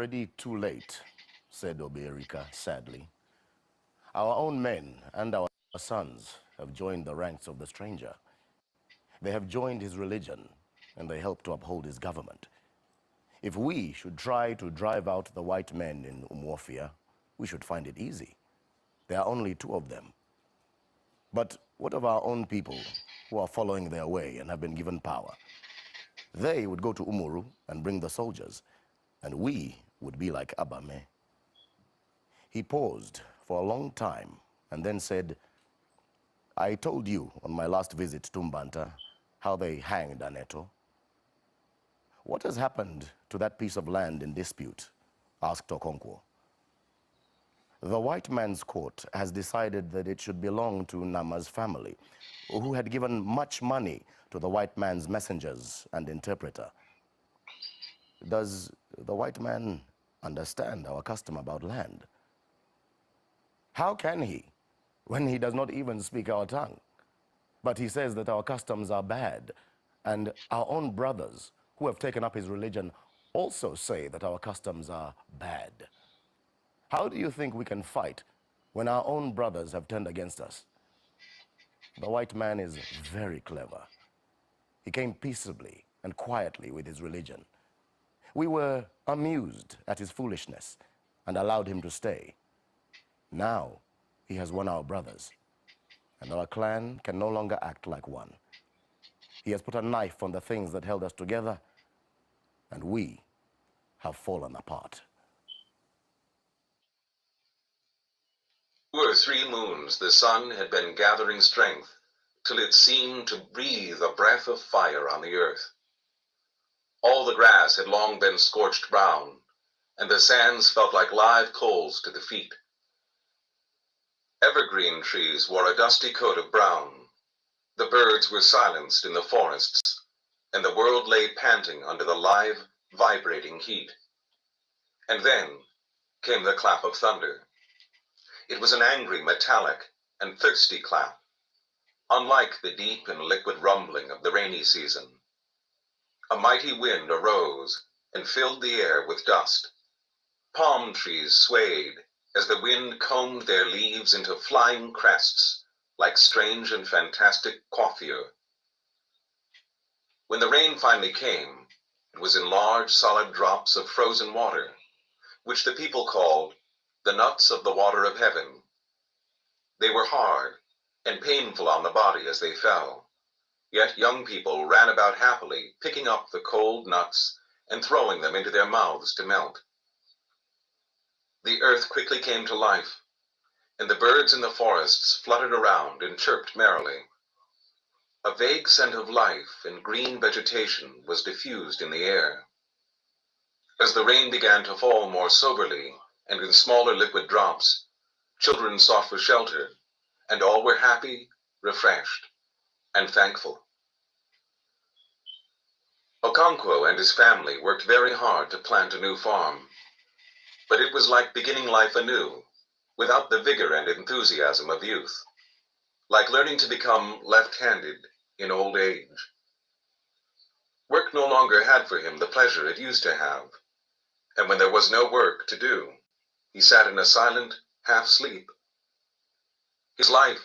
already too late, said Oberika sadly. Our own men and our sons have joined the ranks of the stranger. They have joined his religion, and they help to uphold his government. If we should try to drive out the white men in Umuofia, we should find it easy. There are only 2 of them. But what of our own people who are following their way and have been given power? They would go to Umuru and bring the soldiers, and we would be like Abame. He paused for a long time and then said, I told you on my last visit to Mbanta how they hanged Aneto. What has happened to that piece of land in dispute? Asked Okonkwo. The white man's court has decided that it should belong to Nama's family, who had given much money to the white man's messengers and interpreter. Does the white man understand our custom about land? How can he, when he does not even speak our tongue? But he says that our customs are bad, and our own brothers who have taken up his religion also say that our customs are bad. How do you think we can fight when our own brothers have turned against us? The white man is very clever. He came peaceably and quietly with his religion. We were amused at his foolishness and allowed him to stay. Now he has won our brothers, and our clan can no longer act like one. He has put a knife on the things that held us together, and we have fallen apart. For 3 moons the sun had been gathering strength, till it seemed to breathe a breath of fire on the earth. All the grass had long been scorched brown, and the sands felt like live coals to the feet. Evergreen trees wore a dusty coat of brown. The birds were silenced in the forests, and the world lay panting under the live, vibrating heat. And then came the clap of thunder. It was an angry, metallic, and thirsty clap, unlike the deep and liquid rumbling of the rainy season. A mighty wind arose and filled the air with dust. Palm trees swayed as the wind combed their leaves into flying crests like strange and fantastic coiffure. When the rain finally came, it was in large solid drops of frozen water, which the people called the nuts of the water of heaven. They were hard and painful on the body as they fell, yet young people ran about happily, picking up the cold nuts and throwing them into their mouths to melt. The earth quickly came to life, and the birds in the forests fluttered around and chirped merrily. A vague scent of life and green vegetation was diffused in the air. As the rain began to fall more soberly and in smaller liquid drops, children sought for shelter, and all were happy, refreshed, and thankful. Okonkwo and his family worked very hard to plant a new farm, but it was like beginning life anew, without the vigor and enthusiasm of youth, like learning to become left-handed in old age. Work no longer had for him the pleasure it used to have, and when there was no work to do, he sat in a silent half-sleep. His life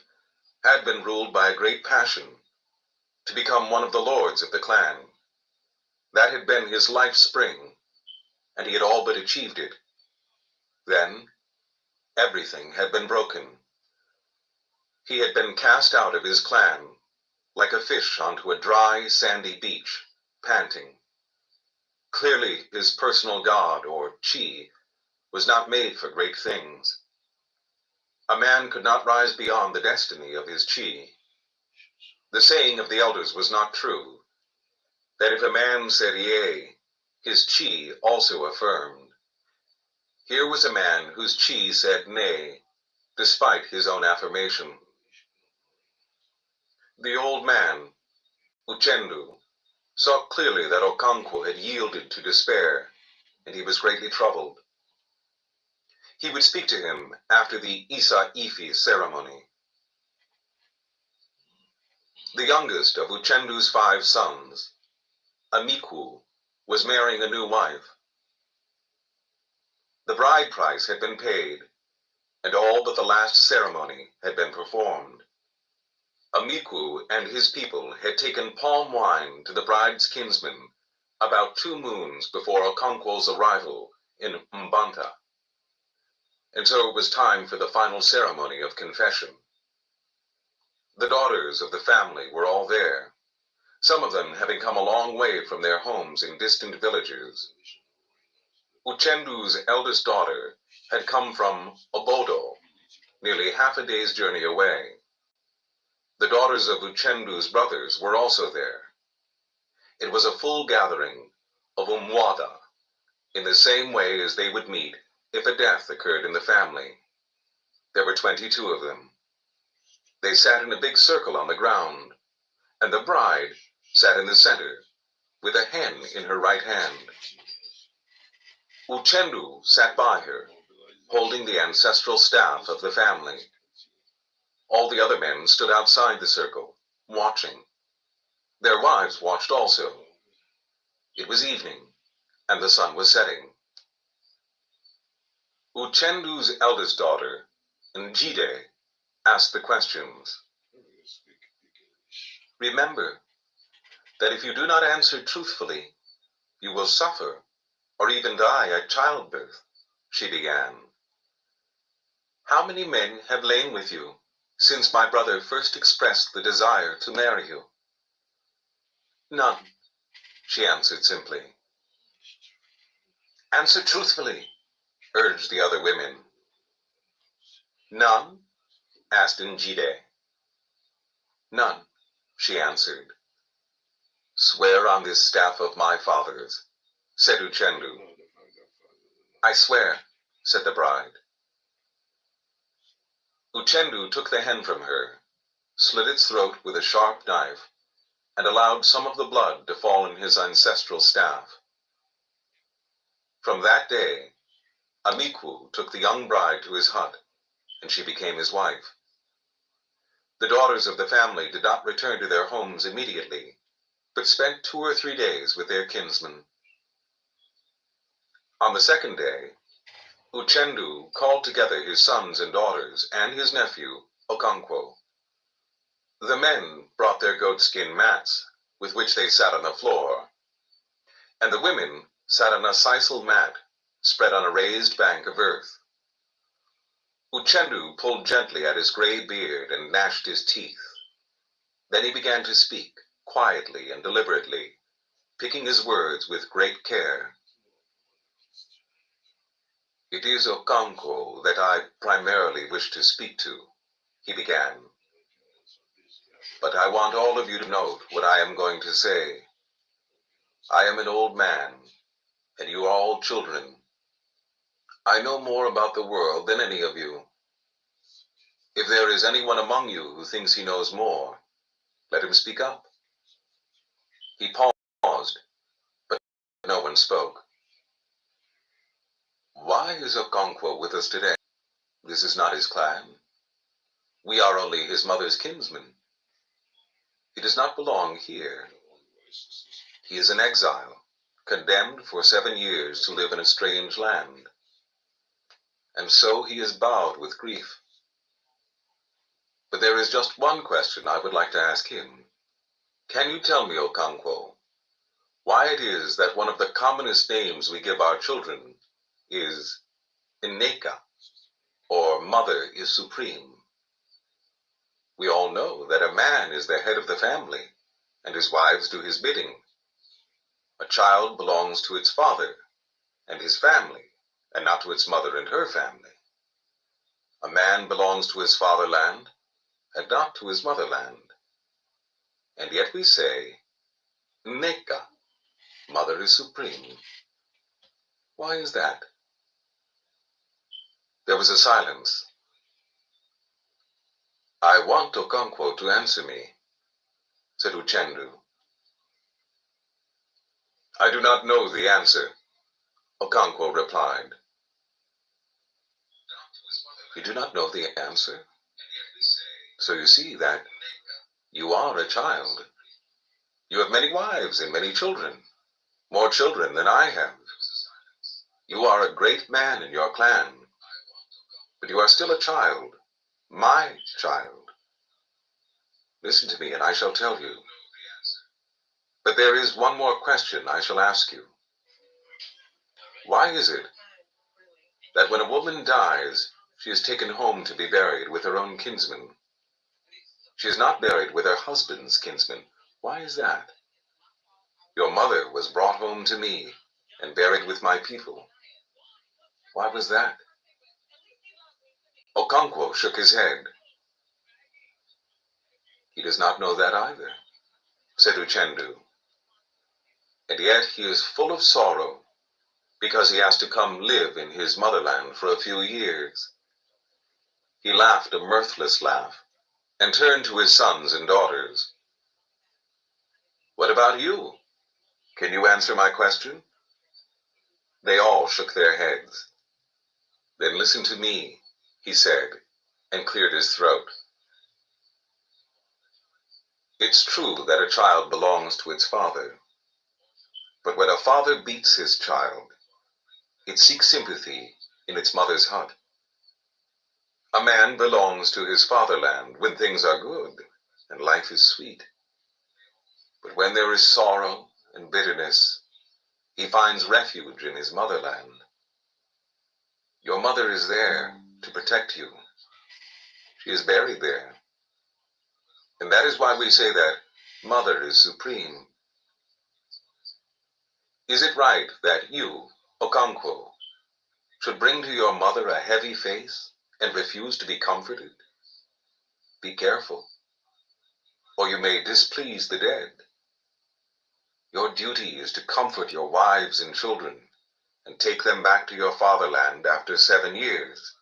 had been ruled by a great passion, to become one of the lords of the clan. That had been his life spring, and he had all but achieved it. Then, everything had been broken. He had been cast out of his clan, like a fish onto a dry, sandy beach, panting. Clearly, his personal god, or chi, was not made for great things. A man could not rise beyond the destiny of his chi. The saying of the elders was not true, that if a man said yea, his chi also affirmed. Here was a man whose chi said nay, despite his own affirmation. The old man, Uchendu, saw clearly that Okonkwo had yielded to despair, and he was greatly troubled. He would speak to him after the Isa Ifi ceremony. The youngest of Uchendu's 5 sons, Amikwu, was marrying a new wife. price had been paid, and all but the last ceremony had been performed. Amikwu and his people had taken palm wine to the bride's kinsmen about 2 moons before Okonkwo's arrival in Mbanta. And so it was time for the final ceremony of confession. The daughters of the family were all there, some of them having come a long way from their homes in distant villages. Uchendu's eldest daughter had come from Obodo, nearly half a day's journey away. The daughters of Uchendu's brothers were also there. It was a full gathering of Umuofia, in the same way as they would meet if a death occurred in the family. There were 22 of them. They sat in a big circle on the ground, and the bride sat in the center, with a hen in her right hand. Uchendu sat by her, holding the ancestral staff of the family. All the other men stood outside the circle, watching. Their wives watched also. It was evening, and the sun was setting. Uchendu's eldest daughter, Njide, asked the questions. Remember that if you do not answer truthfully, you will suffer or even die at childbirth, she began. How many men have lain with you since my brother first expressed the desire to marry you? None, she answered simply. Answer truthfully, urged the other women. None? Asked Njide. None, she answered. Swear on this staff of my father's, said Uchendu. I swear, said the bride. Uchendu took the hen from her, slit its throat with a sharp knife, and allowed some of the blood to fall in his ancestral staff. From that day, Amikwu took the young bride to his hut, and she became his wife. The daughters of the family did not return to their homes immediately, but spent 2 or 3 days with their kinsmen. On the second day, Uchendu called together his sons and daughters and his nephew, Okonkwo. The men brought their goatskin mats, with which they sat on the floor, and the women sat on a sisal mat spread on a raised bank of earth. Uchendu pulled gently at his gray beard and gnashed his teeth. Then he began to speak, quietly and deliberately, picking his words with great care. It is Okonkwo that I primarily wish to speak to, he began. But I want all of you to note what I am going to say. I am an old man, and you are all children. I know more about the world than any of you. If there is anyone among you who thinks he knows more, let him speak up. He paused, but no one spoke. Why is Okonkwo with us today? This is not his clan. We are only his mother's kinsmen. He does not belong here. He is an exile, condemned for 7 years to live in a strange land. And so he is bowed with grief. But there is just one question I would like to ask him. Can you tell me, Okonkwo, why it is that one of the commonest names we give our children is Unoka, or Mother is Supreme? We all know that a man is the head of the family, and his wives do his bidding. A child belongs to its father and his family, and not to its mother and her family. A man belongs to his fatherland, and not to his motherland. And yet we say, Unoka, Mother is Supreme. Why is that? There was a silence. I want Okonkwo to answer me, said Uchendu. I do not know the answer, Okonkwo replied. You do not know the answer? So you see that you are a child. You have many wives and many children, more children than I have. You are a great man in your clan, but you are still a child, my child. Listen to me and I shall tell you. But there is one more question I shall ask you. Why is it that when a woman dies, she is taken home to be buried with her own kinsman? She is not buried with her husband's kinsman. Why is that? Your mother was brought home to me and buried with my people. Why was that? Okonkwo shook his head. He does not know that either, said Uchendu. And yet he is full of sorrow because he has to come live in his motherland for a few years. He laughed a mirthless laugh and turned to his sons and daughters. What about you? Can you answer my question? They all shook their heads. Then listen to me, he said, and cleared his throat. It's true that a child belongs to its father, but when a father beats his child, it seeks sympathy in its mother's hut. A man belongs to his fatherland when things are good and life is sweet. But when there is sorrow and bitterness, he finds refuge in his motherland. Your mother is there to protect you. She is buried there. And that is why we say that mother is supreme. Is it right that you, Okonkwo, should bring to your mother a heavy face and refuse to be comforted? Be careful, or you may displease the dead. Your duty is to comfort your wives and children and take them back to your fatherland after 7 years.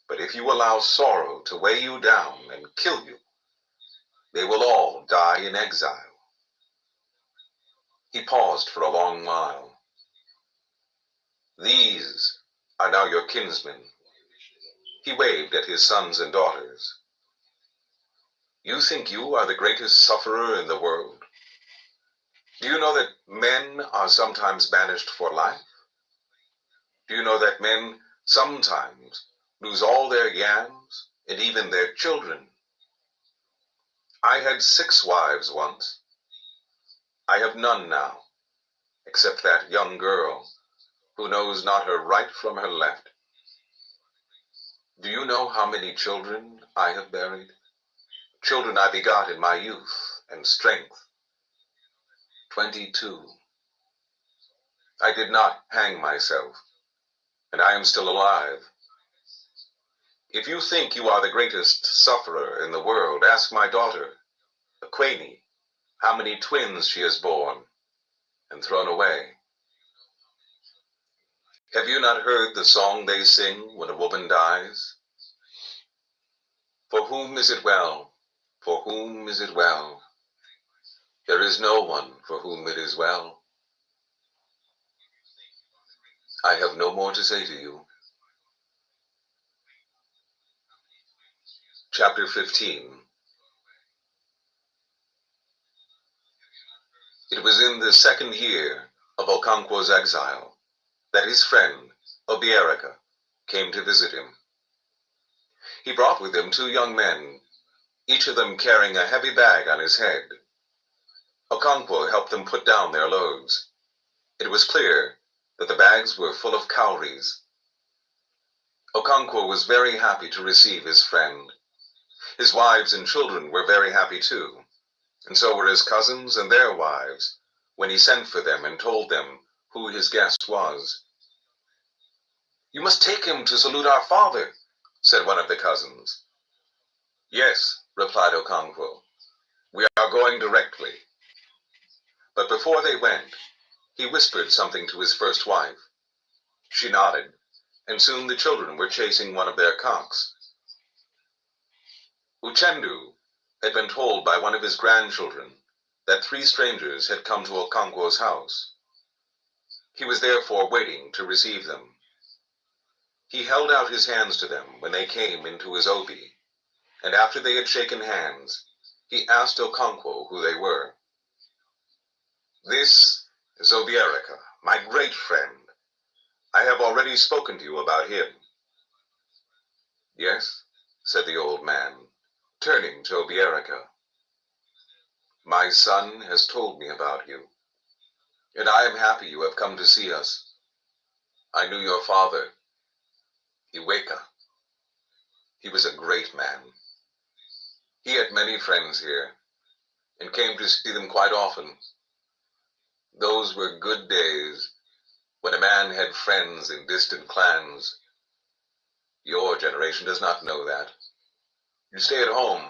But if you allow sorrow to weigh you down and kill you, they will all die in exile. He paused for a long while. These are now your kinsmen. He waved at his sons and daughters. You think you are the greatest sufferer in the world? Do you know that men are sometimes banished for life? Do you know that men sometimes lose all their yams and even their children? I had 6 wives once. I have none now, except that young girl who knows not her right from her left. Do you know how many children I have buried? Children I begot in my youth and strength. 22. I did not hang myself, and I am still alive. If you think you are the greatest sufferer in the world, ask my daughter, Akweni, how many twins she has borne and thrown away. Have you not heard the song they sing when a woman dies? For whom is it well? For whom is it well? There is no one for whom it is well. I have no more to say to you. Chapter 15. It was in the 2nd year of Okonkwo's exile that his friend, Obierika, came to visit him. He brought with him 2 young men, each of them carrying a heavy bag on his head. Okonkwo helped them put down their loads. It was clear that the bags were full of cowries. Okonkwo was very happy to receive his friend. His wives and children were very happy too, and so were his cousins and their wives, when he sent for them and told them who his guest was. You must take him to salute our father, said one of the cousins. Yes, replied Okonkwo, we are going directly. But before they went, he whispered something to his first wife. She nodded, and soon the children were chasing one of their cocks. Uchendu had been told by one of his grandchildren that 3 strangers had come to Okonkwo's house. He was therefore waiting to receive them. He held out his hands to them when they came into his obi, and after they had shaken hands, he asked Okonkwo who they were. This is Obierika, my great friend. I have already spoken to you about him. Yes, said the old man, turning to Obierica. My son has told me about you, and I am happy you have come to see us. I knew your father, Iweka. He was a great man. He had many friends here, and came to see them quite often. Those were good days, when a man had friends in distant clans. Your generation does not know that. You stay at home,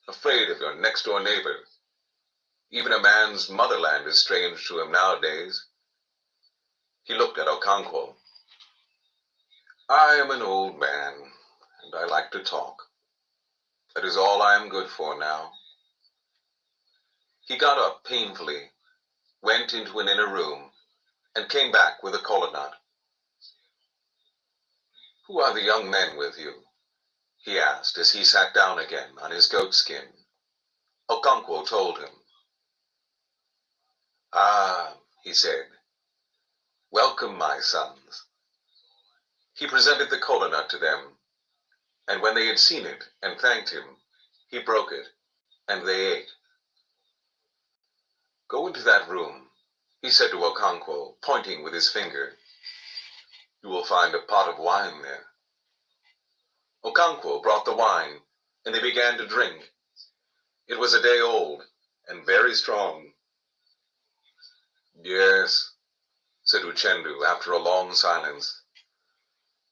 afraid of your next-door neighbor. Even a man's motherland is strange to him nowadays. He looked at Okonkwo. I am an old man, and I like to talk. That is all I am good for now. He got up painfully, went into an inner room, and came back with a kola nut. Who are the young men with you? He asked as he sat down again on his goat skin. Okonkwo told him. Ah, he said, welcome, my sons. He presented the kola nut to them, and when they had seen it and thanked him, he broke it, and they ate. Go into that room, he said to Okonkwo, pointing with his finger. You will find a pot of wine there. Okonkwo brought the wine, and they began to drink. It was a day old, and very strong. Yes, said Uchendu after a long silence.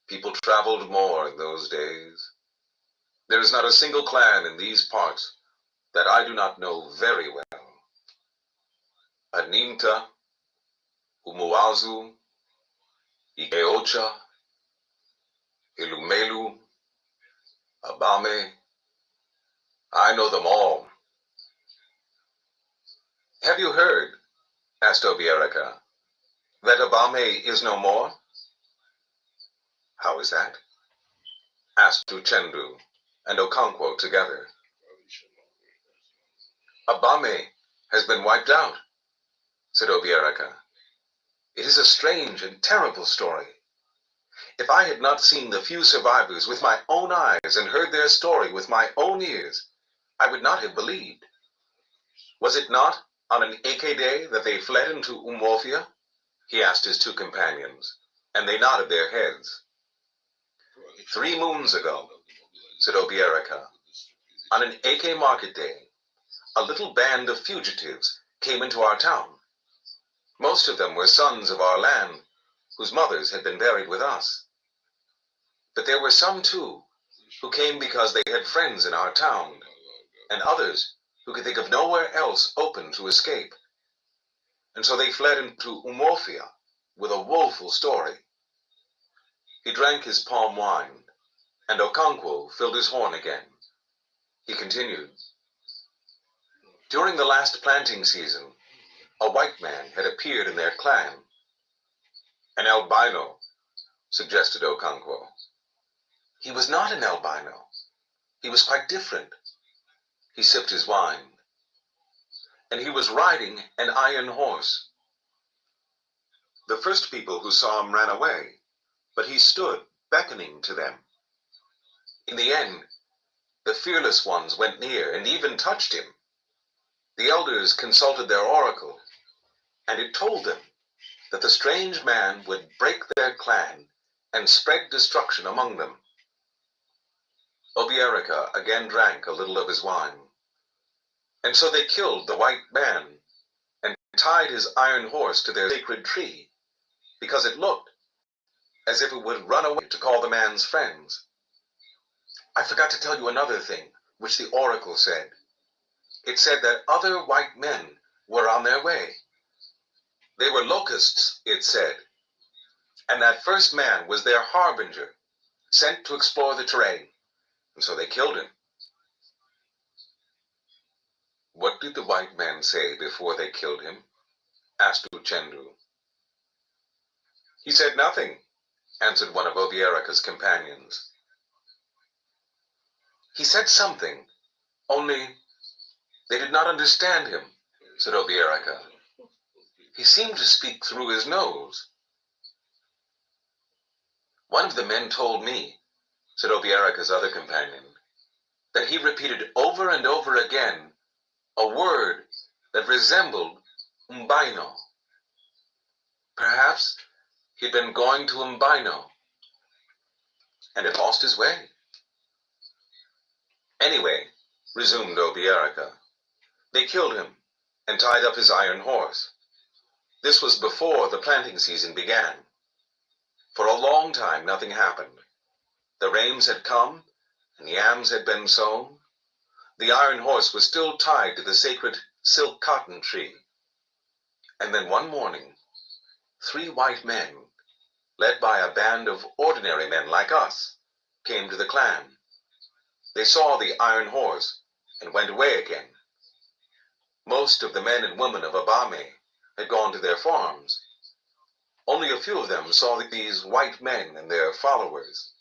People traveled more in those days. There is not a single clan in these parts that I do not know very well. Aninta, Umuazu, Ikeocha, Ilumelu, Abame. I know them all. Have you heard, asked Obierica, that Abame is no more? How is that? Asked Uchendu and Okonkwo together. Abame has been wiped out, said Obierica. It is a strange and terrible story. If I had not seen the few survivors with my own eyes and heard their story with my own ears, I would not have believed. Was it not on an Eke day that they fled into Umuofia? He asked his two companions, and they nodded their heads. 3 moons ago, said Obierica, on an Eke market day, a little band of fugitives came into our town. Most of them were sons of our land, whose mothers had been buried with us. But there were some, too, who came because they had friends in our town, and others who could think of nowhere else open to escape. And so they fled into Umuofia with a woeful story. He drank his palm wine, and Okonkwo filled his horn again. He continued, during the last planting season, a white man had appeared in their clan. An albino, suggested Okonkwo. He was not an albino. He was quite different. He sipped his wine. And he was riding an iron horse. The first people who saw him ran away, but he stood, beckoning to them. In the end, the fearless ones went near and even touched him. The elders consulted their oracle, and it told them that the strange man would break their clan and spread destruction among them. Obierica again drank a little of his wine. And so they killed the white man and tied his iron horse to their sacred tree, because it looked as if it would run away to call the man's friends. I forgot to tell you another thing, which the oracle said. It said that other white men were on their way. They were locusts, it said, and that first man was their harbinger, sent to explore the terrain, and so they killed him. What did the white man say before they killed him? Asked Uchendu. He said nothing, answered one of Obierica's companions. He said something, only they did not understand him, said Obierica. He seemed to speak through his nose. One of the men told me, said Obiera's other companion, that he repeated over and over again a word that resembled Mbino. Perhaps he'd been going to Mbino and had lost his way. Anyway, resumed Obiera, they killed him and tied up his iron horse. This was before the planting season began. For a long time nothing happened. The rains had come and yams had been sown. The iron horse was still tied to the sacred silk cotton tree. And then one morning, 3 white men, led by a band of ordinary men like us, came to the clan. They saw the iron horse and went away again. Most of the men and women of Abame had gone to their farms. Only a few of them saw these white men and their followers.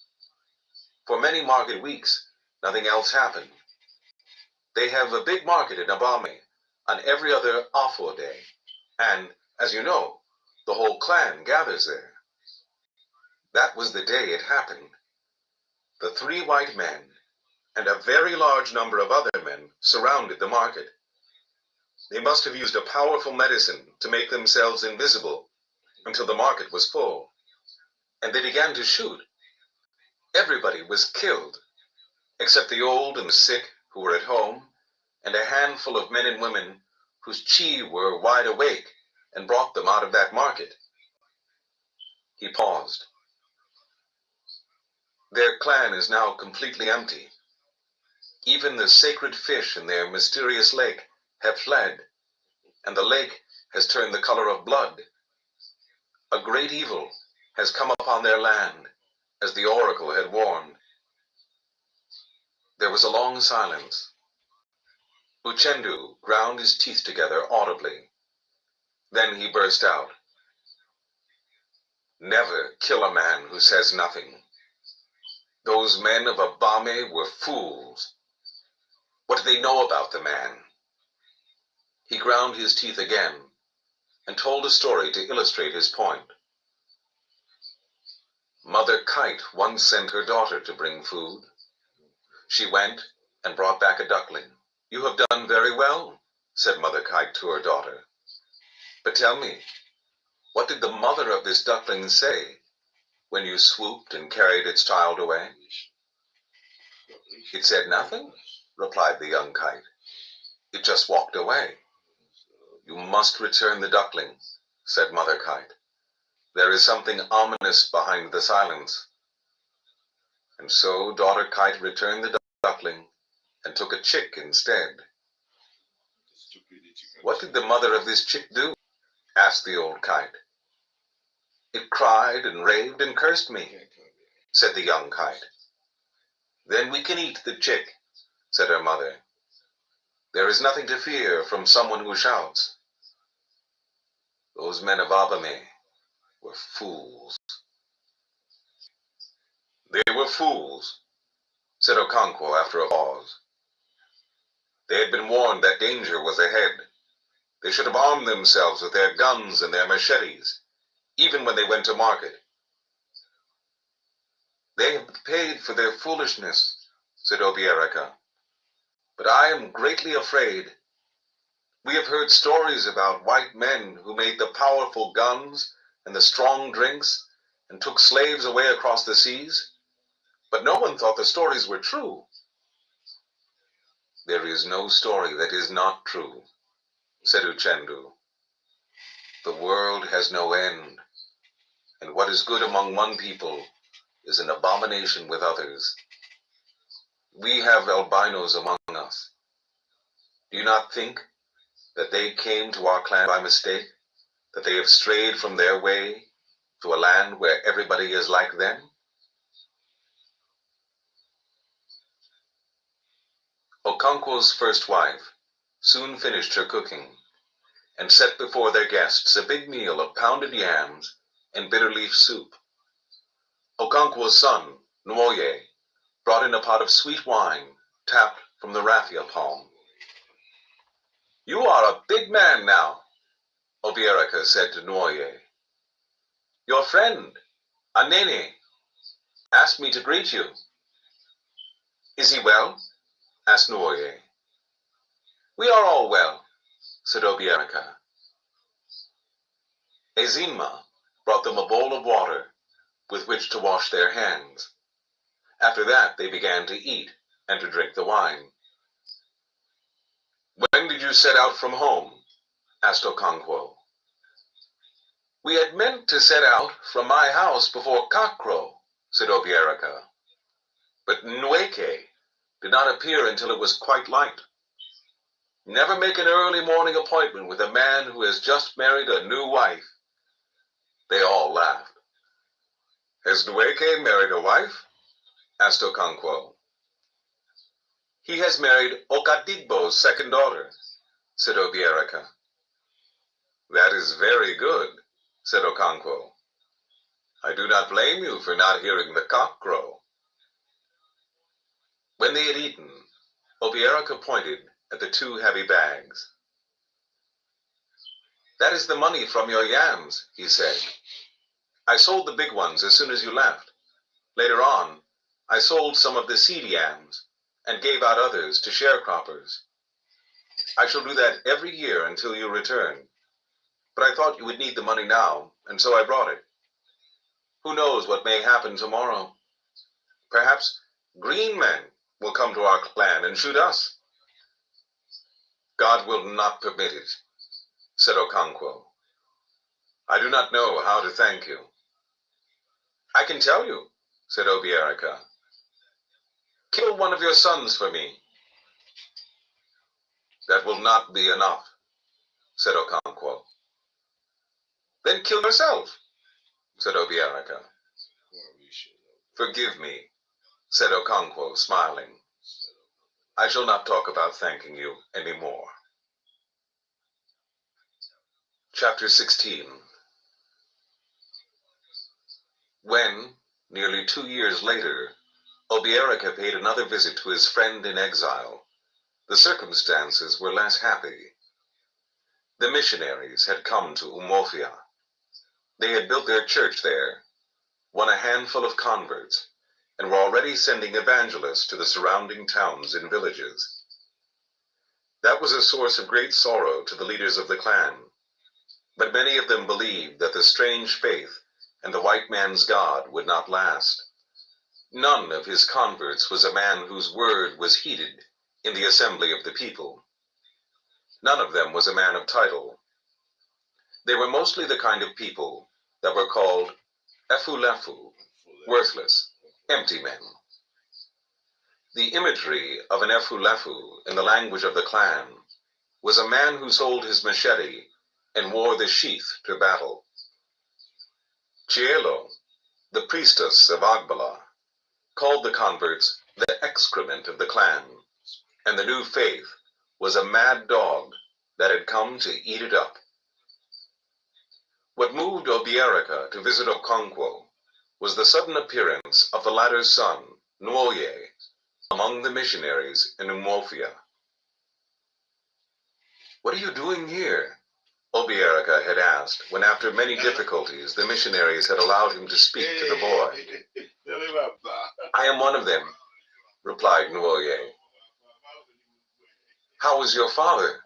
For many market weeks, nothing else happened. They have a big market in Abame on every other Afo day, and, as you know, the whole clan gathers there. That was the day it happened. The 3 white men and a very large number of other men surrounded the market. They must have used a powerful medicine to make themselves invisible until the market was full, and they began to shoot. Everybody was killed, except the old and the sick who were at home, and a handful of men and women whose chi were wide awake and brought them out of that market. He paused. Their clan is now completely empty. Even the sacred fish in their mysterious lake have fled, and the lake has turned the color of blood. A great evil has come upon their land, as the oracle had warned. There was a long silence. Uchendu ground his teeth together audibly. Then he burst out. Never kill a man who says nothing. Those men of Abame were fools. What do they know about the man? He ground his teeth again and told a story to illustrate his point. Mother Kite once sent her daughter to bring food. She went and brought back a duckling. You have done very well, said Mother Kite to her daughter. But tell me, what did the mother of this duckling say when you swooped and carried its child away? It said nothing, replied the young kite. It just walked away. You must return the duckling, said Mother Kite. There is something ominous behind the silence. And so Daughter Kite returned the duckling and took a chick instead. What did the mother of this chick do? Asked the old kite. It cried and raved and cursed me, said the young kite. Then we can eat the chick, said her mother. There is nothing to fear from someone who shouts. Those men of Abame were fools. They were fools, said Okonkwo after a pause. They had been warned that danger was ahead. They should have armed themselves with their guns and their machetes, even when they went to market. They have paid for their foolishness, said Obiera. But I am greatly afraid. We have heard stories about white men who made the powerful guns and the strong drinks and took slaves away across the seas, but no one thought the stories were true. There is no story that is not true, said Uchendu. The world has no end, and what is good among one people is an abomination with others. We have albinos among us. Do you not think that they came to our clan by mistake, that they have strayed from their way to a land where everybody is like them? Okonkwo's first wife soon finished her cooking and set before their guests a big meal of pounded yams and bitter leaf soup. Okonkwo's son, Nwoye, brought in a pot of sweet wine tapped from the raffia palm. You are a big man now, Obiera said to Nwoye. Your friend, Anene, asked me to greet you. Is he well? Asked Nwoye. We are all well, said Obiaraka. Ezima brought them a bowl of water with which to wash their hands. After that, they began to eat and to drink the wine. When did you set out from home? Asked Okonkwo. We had meant to set out from my house before cockcrow, said Obiaraka. But Nwoye did not appear until it was quite light. Never make an early morning appointment with a man who has just married a new wife. They all laughed. Has Nwoye married a wife? Asked Okonkwo. He has married Okadigbo's second daughter, said Obiaraka. That is very good, said Okonkwo. I do not blame you for not hearing the cock crow. When they had eaten, Obiaraka pointed at the two heavy bags. That is the money from your yams, he said. I sold the big ones as soon as you left. Later on, I sold some of the seed yams and gave out others to sharecroppers. I shall do that every year until you return. But I thought you would need the money now, and so I brought it. Who knows what may happen tomorrow? Perhaps green men will come to our clan and shoot us. God will not permit it, said Okonkwo. I do not know how to thank you. I can tell you, said Obiaraka. Kill one of your sons for me. That will not be enough, said Okonkwo. Then kill yourself, said Obiaraka. Forgive me, said Okonkwo, smiling. I shall not talk about thanking you any more. Chapter 16. When, nearly 2 years later, Obiaraka paid another visit to his friend in exile, the circumstances were less happy. The missionaries had come to Umuofia. They had built their church there, won a handful of converts, and were already sending evangelists to the surrounding towns and villages. That was a source of great sorrow to the leaders of the clan, but many of them believed that the strange faith and the white man's God would not last. None of his converts was a man whose word was heeded in the assembly of the people. None of them was a man of title. They were mostly the kind of people that were called efulefu, worthless, empty men. The imagery of an efulefu in the language of the clan was a man who sold his machete and wore the sheath to battle. Chielo, the priestess of Agbala, called the converts the excrement of the clan, and the new faith was a mad dog that had come to eat it up. What moved Obiaraka to visit Okonkwo was the sudden appearance of the latter's son, Nwoye, among the missionaries in Umuofia. What are you doing here? Obiaraka had asked when, after many difficulties, the missionaries had allowed him to speak to the boy. I am one of them, replied Nwoye. How is your father?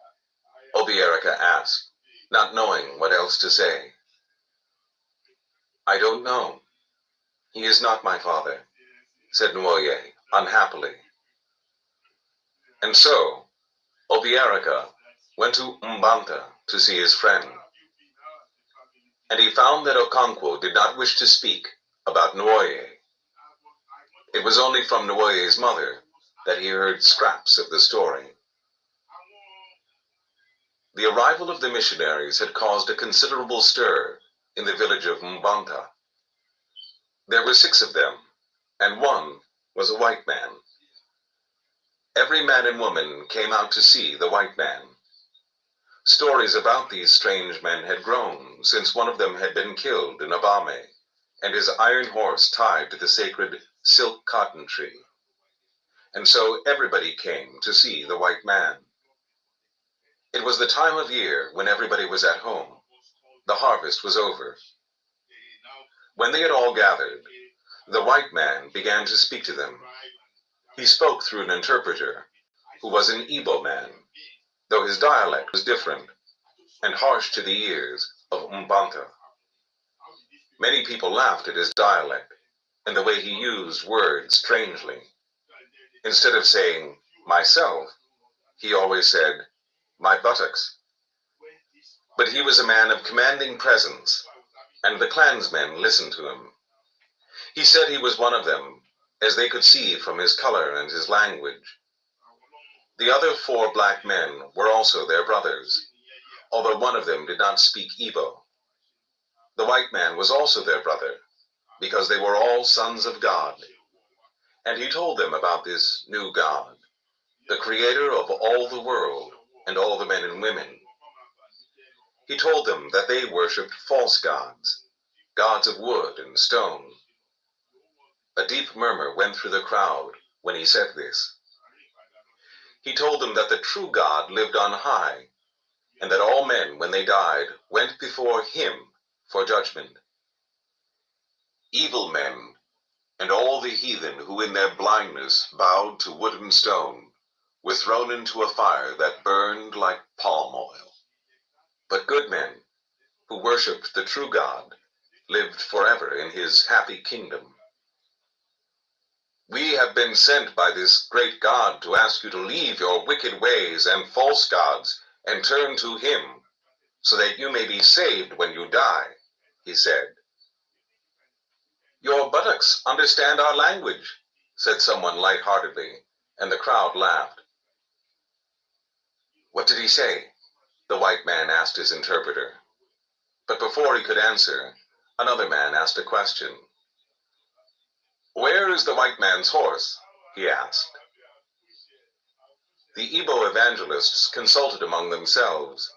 Obiaraka asked, not knowing what else to say. I don't know. He is not my father, said Nwoye, unhappily. And so, Obiaraka went to Mbanta to see his friend. And he found that Okonkwo did not wish to speak about Nwoye. It was only from Nwoye's mother that he heard scraps of the story. The arrival of the missionaries had caused a considerable stir in the village of Mbanta. There were 6 of them, and one was a white man. Every man and woman came out to see the white man. Stories about these strange men had grown since one of them had been killed in Abame, and his iron horse tied to the sacred silk cotton tree. And so everybody came to see the white man. It was the time of year when everybody was at home. The harvest was over. When they had all gathered, The white man began to speak to them. He spoke through an interpreter, who was an Igbo man, though his dialect was different and harsh to the ears of Mbanta. Many people laughed at his dialect and the way he used words strangely. Instead of saying, myself, he always said, my buttocks. But he was a man of commanding presence, and the clansmen listened to him. He said he was one of them, as they could see from his color and his language. The other 4 black men were also their brothers, although one of them did not speak Igbo. The white man was also their brother, because they were all sons of God. And he told them about this new God, the creator of all the world and all the men and women. He told them that they worshipped false gods, gods of wood and stone. A deep murmur went through the crowd when he said this. He told them that the true God lived on high, and that all men, when they died, went before him for judgment. Evil men and all the heathen who in their blindness bowed to wood and stone were thrown into a fire that burned like palm oil. But good men, who worshipped the true God, lived forever in his happy kingdom. We have been sent by this great God to ask you to leave your wicked ways and false gods and turn to him, so that you may be saved when you die, he said. Your buttocks understand our language, said someone lightheartedly, and the crowd laughed. What did he say? The white man asked his interpreter. But before he could answer, another man asked a question. Where is the white man's horse? He asked. The Igbo evangelists consulted among themselves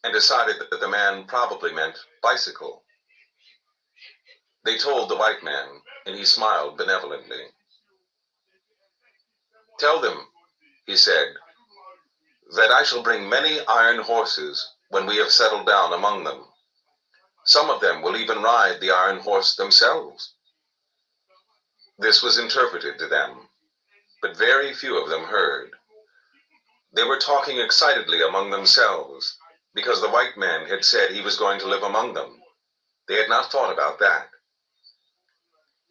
and decided that the man probably meant bicycle. They told the white man, and he smiled benevolently. Tell them, he said, that I shall bring many iron horses when we have settled down among them. Some of them will even ride the iron horse themselves. This was interpreted to them, but very few of them heard. They were talking excitedly among themselves, because the white man had said he was going to live among them. They had not thought about that.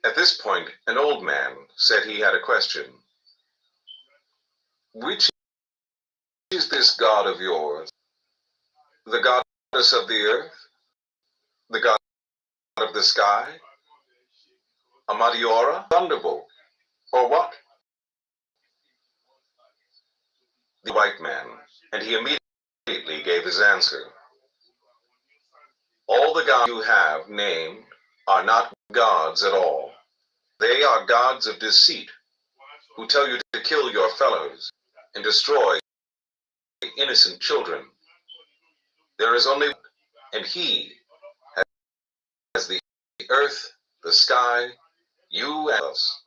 At this point, an old man said he had a question. Which is this God of yours? The goddess of the earth? The god of the sky? Amadiora? Thunderbolt? Or what? The white man, and he immediately gave his answer. All the gods you have named are not gods at all. They are gods of deceit, who tell you to kill your fellows and destroy innocent children. There is only one, and he has the earth, the sky, you and us.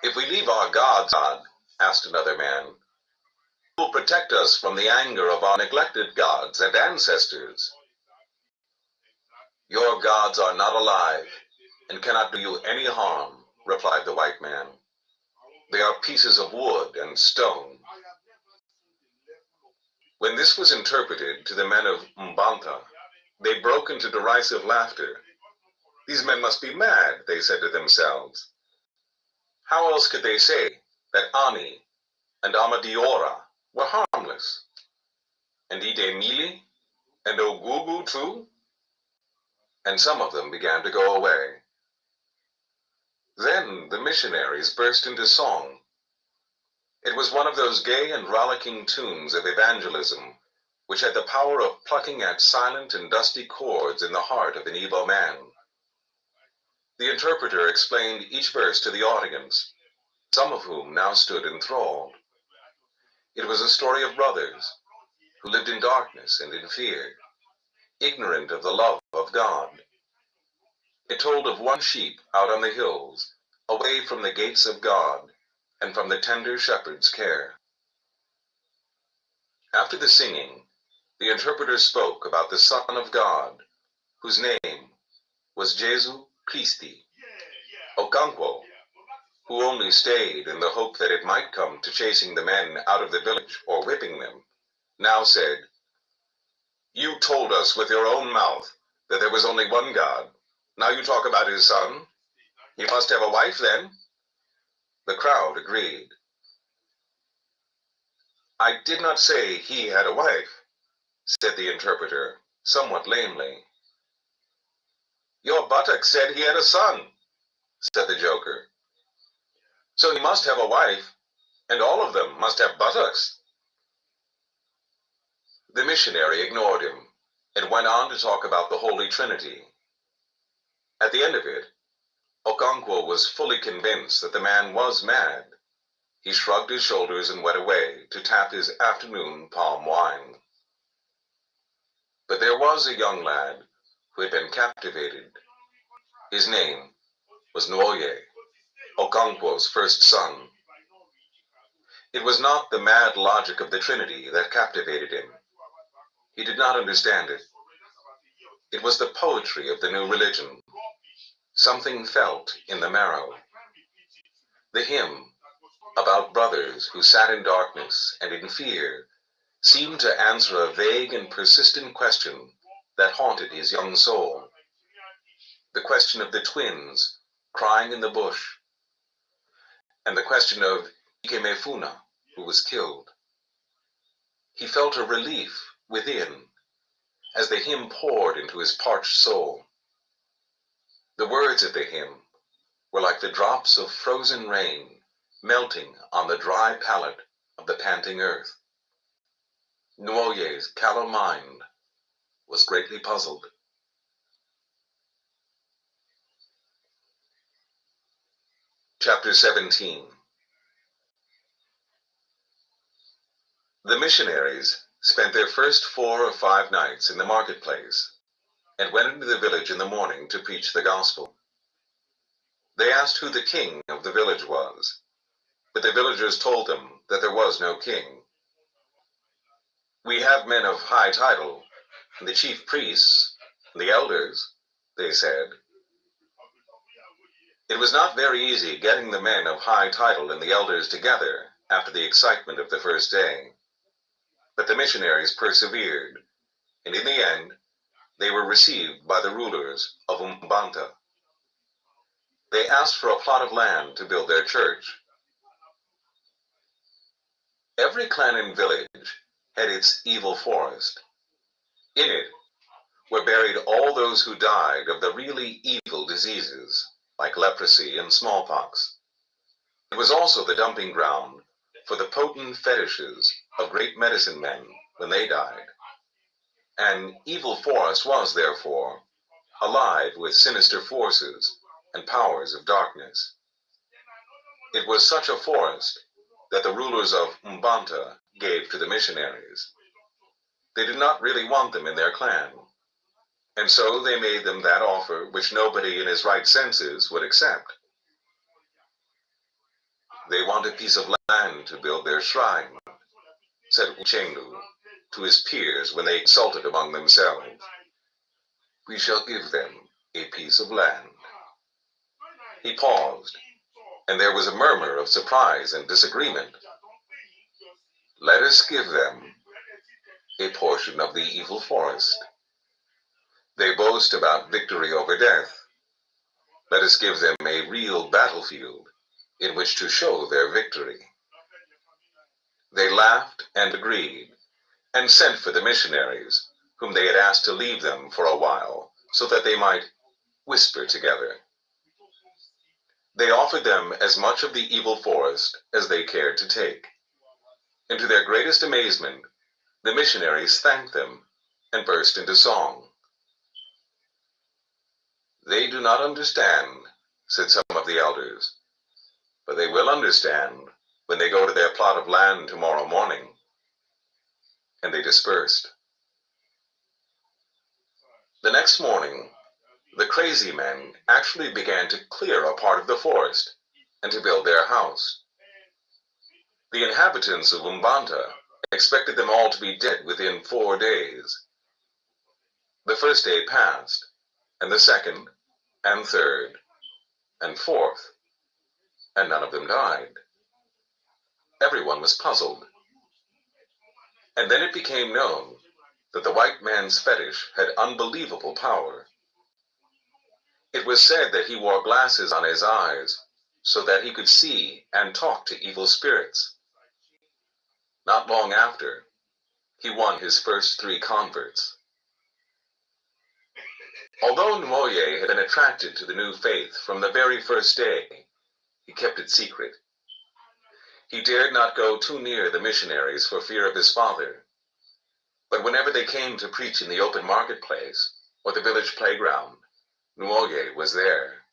If we leave our gods, God, asked another man, who will protect us from the anger of our neglected gods and ancestors? Your gods are not alive and cannot do you any harm, replied the white man. They are pieces of wood and stone. When this was interpreted to the men of Mbanta, they broke into derisive laughter. These men must be mad, they said to themselves. How else could they say that Ani and Amadiora were harmless? And Idemili and Ogugu too? And some of them began to go away. Then the missionaries burst into song. It was one of those gay and rollicking tunes of evangelism which had the power of plucking at silent and dusty chords in the heart of an Igbo man. The interpreter explained each verse to the audience, some of whom now stood enthralled. It was a story of brothers who lived in darkness and in fear, ignorant of the love of God. It told of one sheep out on the hills, away from the gates of God and from the tender shepherd's care. After the singing, the interpreter spoke about the Son of God, whose name was Jesu Christi. Okonkwo, who only stayed in the hope that it might come to chasing the men out of the village or whipping them, now said, "You told us with your own mouth that there was only one God. Now you talk about his son. He must have a wife then." The crowd agreed. "I did not say he had a wife," said the interpreter, somewhat lamely. "Your buttock said he had a son," said the joker. "So he must have a wife, and all of them must have buttocks." The missionary ignored him and went on to talk about the Holy Trinity. At the end of it, Okonkwo was fully convinced that the man was mad. He shrugged his shoulders and went away to tap his afternoon palm wine. But there was a young lad who had been captivated. His name was Nwoye, Okonkwo's first son. It was not the mad logic of the Trinity that captivated him. He did not understand it. It was the poetry of the new religion, something felt in the marrow. The hymn about brothers who sat in darkness and in fear seemed to answer a vague and persistent question that haunted his young soul. The question of the twins crying in the bush, and the question of Ikemefuna, who was killed. He felt a relief within as the hymn poured into his parched soul. The words of the hymn were like the drops of frozen rain melting on the dry palate of the panting earth. Nwoye's callow mind was greatly puzzled. Chapter 17. The missionaries spent their first 4 or 5 nights in the marketplace and went into the village in the morning to preach the gospel. They asked who the king of the village was, but the villagers told them that there was no king. "We have men of high title, and the chief priests, and the elders," they said. It was not very easy getting the men of high title and the elders together after the excitement of the first day. But the missionaries persevered, and in the end, they were received by the rulers of Umbanta. They asked for a plot of land to build their church. Every clan and village had its evil forest. In it were buried all those who died of the really evil diseases, like leprosy and smallpox. It was also the dumping ground for the potent fetishes of great medicine men when they died. An evil forest was, therefore, alive with sinister forces and powers of darkness. It was such a forest that the rulers of Umbanta gave to the missionaries. They did not really want them in their clan, and so they made them that offer which nobody in his right senses would accept. "They want a piece of land to build their shrine," said Uchendu to his peers when they consulted among themselves. "We shall give them a piece of land." He paused, and there was a murmur of surprise and disagreement. "Let us give them a portion of the evil forest. They boast about victory over death. Let us give them a real battlefield in which to show their victory." They laughed and agreed, and sent for the missionaries, whom they had asked to leave them for a while, so that they might whisper together. They offered them as much of the evil forest as they cared to take. And to their greatest amazement, the missionaries thanked them and burst into song. "They do not understand," said some of the elders, "but they will understand when they go to their plot of land tomorrow morning." And they dispersed. The next morning, the crazy men actually began to clear a part of the forest and to build their house. The inhabitants of Umbanta expected them all to be dead within 4 days. The first day passed, and the second, and third, and fourth, and none of them died. Everyone was puzzled. And then it became known that the white man's fetish had unbelievable power. It was said that he wore glasses on his eyes so that he could see and talk to evil spirits. Not long after, he won his first 3 converts. Although Nwoye had been attracted to the new faith from the very first day, he kept it secret. He dared not go too near the missionaries for fear of his father. But whenever they came to preach in the open marketplace or the village playground, Nwoye was there,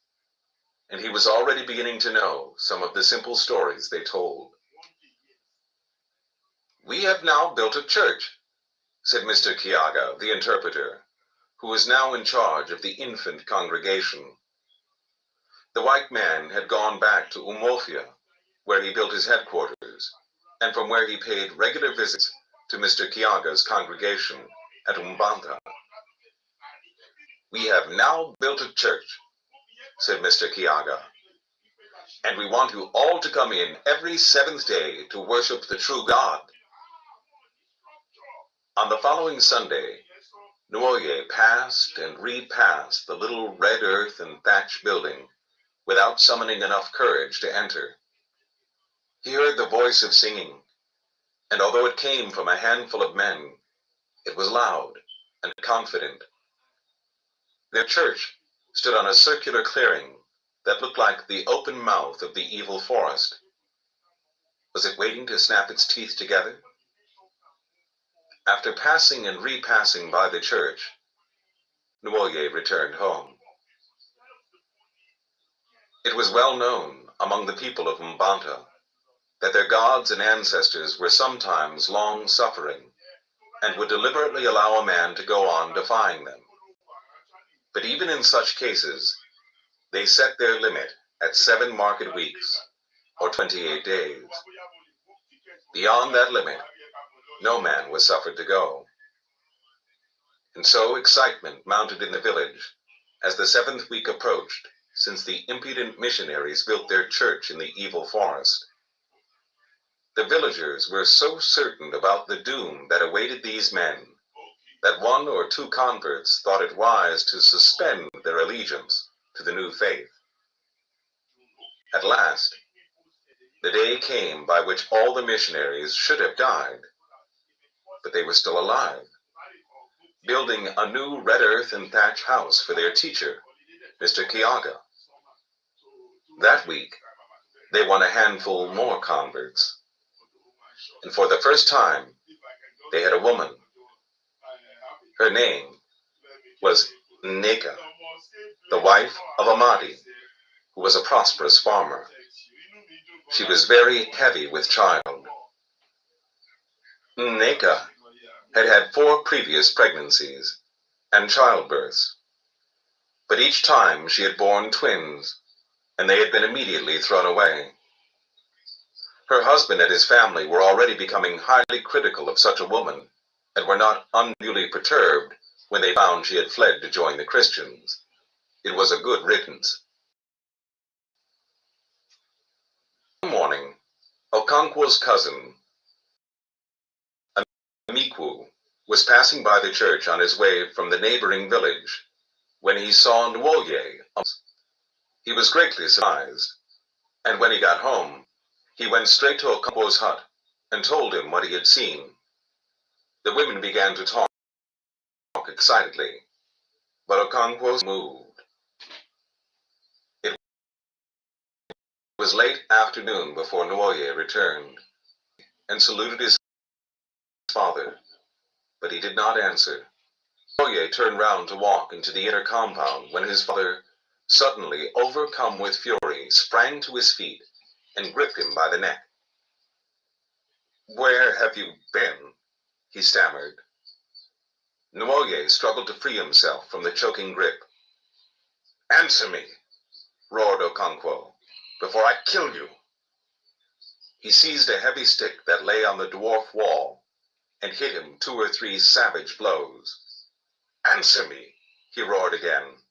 and he was already beginning to know some of the simple stories they told. "We have now built a church," said Mr. Kiaga, the interpreter, who was now in charge of the infant congregation. The white man had gone back to Umuofia, where he built his headquarters, and from where he paid regular visits to Mr. Kiaga's congregation at Umbanta. "We have now built a church," said Mr. Kiaga, "and we want you all to come in every 7th day to worship the true God." On the following Sunday, Nwoye passed and repassed the little red earth and thatch building without summoning enough courage to enter. He heard the voice of singing, and although it came from a handful of men, it was loud and confident. Their church stood on a circular clearing that looked like the open mouth of the evil forest. Was it waiting to snap its teeth together? After passing and repassing by the church, Nwoye returned home. It was well known among the people of Mbanta that their gods and ancestors were sometimes long-suffering and would deliberately allow a man to go on defying them. But even in such cases, they set their limit at 7 market weeks, or 28 days. Beyond that limit, no man was suffered to go. And so excitement mounted in the village as the 7th week approached, since the impudent missionaries built their church in the evil forest. The villagers were so certain about the doom that awaited these men that 1 or 2 converts thought it wise to suspend their allegiance to the new faith. At last, the day came by which all the missionaries should have died, but they were still alive, building a new red earth and thatch house for their teacher, Mr. Kiaga. That week, they won a handful more converts, and for the first time, they had a woman. Her name was Neka, the wife of Amadi, who was a prosperous farmer. She was very heavy with child. Neka had had 4 previous pregnancies and childbirths, but each time she had borne twins, and they had been immediately thrown away. Her husband and his family were already becoming highly critical of such a woman, and were not unduly perturbed when they found she had fled to join the Christians. It was a good riddance. One morning, Okonkwo's cousin, Amikwu, was passing by the church on his way from the neighboring village when he saw Nwoye. He was greatly surprised, and when he got home, he went straight to Okonkwo's hut and told him what he had seen. The women began to talk excitedly, but Okonkwo was moved. It was late afternoon before Nwoye returned and saluted his father, but he did not answer. Nwoye turned round to walk into the inner compound when his father, suddenly overcome with fury, sprang to his feet and gripped him by the neck. "Where have you been?" he stammered. Nwoye struggled to free himself from the choking grip. "Answer me," roared Okonkwo, "before I kill you." He seized a heavy stick that lay on the dwarf wall and hit him 2 or 3 savage blows. "Answer me," he roared again.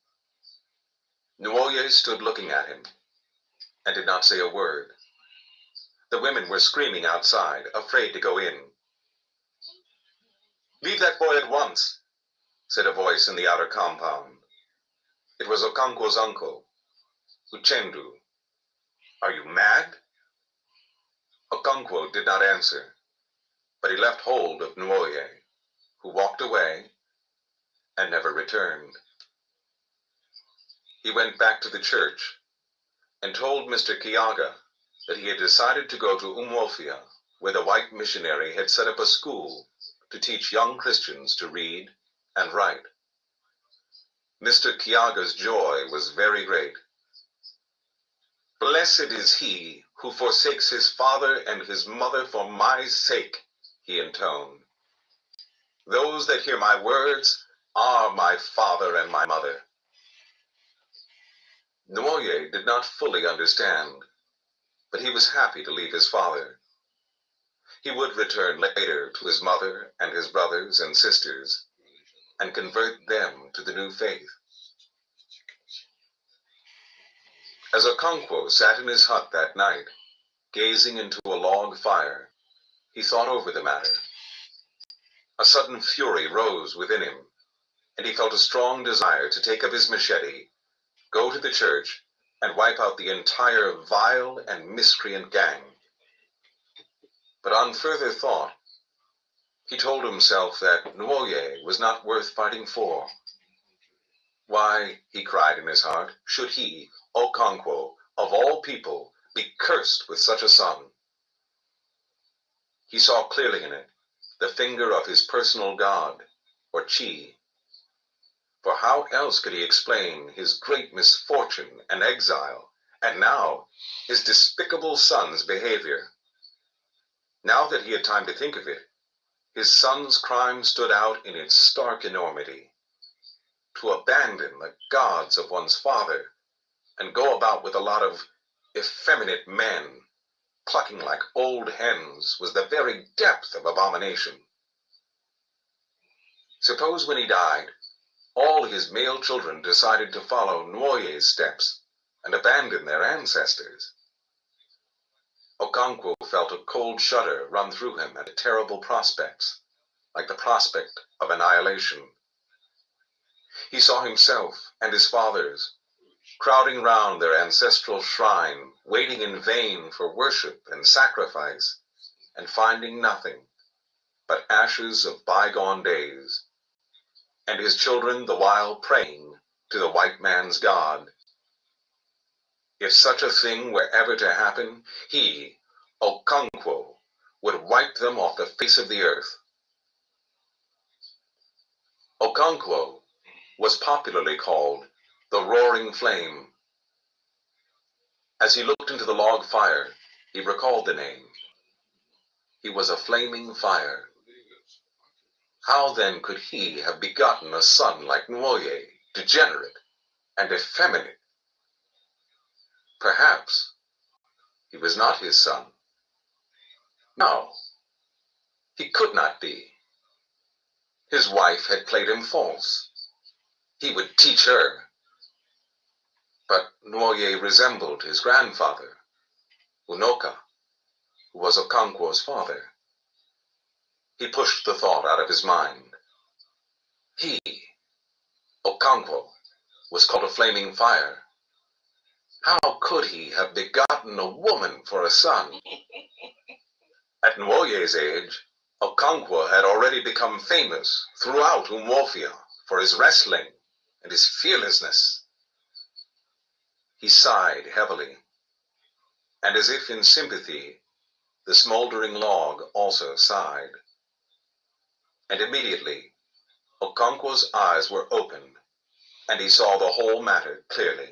Nwoye stood looking at him and did not say a word. The women were screaming outside, afraid to go in. "Leave that boy at once," said a voice in the outer compound. It was Okonkwo's uncle, Uchendu. "Are you mad?" Okonkwo did not answer, but he left hold of Nwoye, who walked away and never returned. He went back to the church and told Mr. Kiaga that he had decided to go to Umuofia, where the white missionary had set up a school to teach young Christians to read and write. Mr. Kiaga's joy was very great. "Blessed is he who forsakes his father and his mother for my sake," he intoned. "Those that hear my words are my father and my mother." Nwoye did not fully understand, but he was happy to leave his father. He would return later to his mother and his brothers and sisters and convert them to the new faith. As Okonkwo sat in his hut that night, gazing into a log fire, he thought over the matter. A sudden fury rose within him, and he felt a strong desire to take up his machete, go to the church, and wipe out the entire vile and miscreant gang. But on further thought, he told himself that Nwoye was not worth fighting for. Why, he cried in his heart, should he, Okonkwo, of all people, be cursed with such a son? He saw clearly in it the finger of his personal god, or chi. For how else could he explain his great misfortune and exile, and now his despicable son's behavior? Now that he had time to think of it, his son's crime stood out in its stark enormity. To abandon the gods of one's father and go about with a lot of effeminate men, clucking like old hens, was the very depth of abomination. Suppose when he died, all his male children decided to follow Nwoye's steps and abandon their ancestors. Okonkwo felt a cold shudder run through him at the terrible prospects, like the prospect of annihilation. He saw himself and his fathers crowding round their ancestral shrine, waiting in vain for worship and sacrifice, and finding nothing but ashes of bygone days, and his children the while praying to the white man's God. If such a thing were ever to happen, he, Okonkwo, would wipe them off the face of the earth. Okonkwo was popularly called the Roaring Flame. As he looked into the log fire, he recalled the name. He was a flaming fire. How then could he have begotten a son like Nwoye, degenerate and effeminate? Perhaps he was not his son. No, he could not be. His wife had played him false. He would teach her. But Nwoye resembled his grandfather, Unoka, who was Okonkwo's father. He pushed the thought out of his mind. He, Okonkwo, was called a flaming fire. How could he have begotten a woman for a son? At Nwoye's age, Okonkwo had already become famous throughout Umuofia for his wrestling and his fearlessness. He sighed heavily, and as if in sympathy, the smoldering log also sighed. And immediately, Okonkwo's eyes were opened, and he saw the whole matter clearly.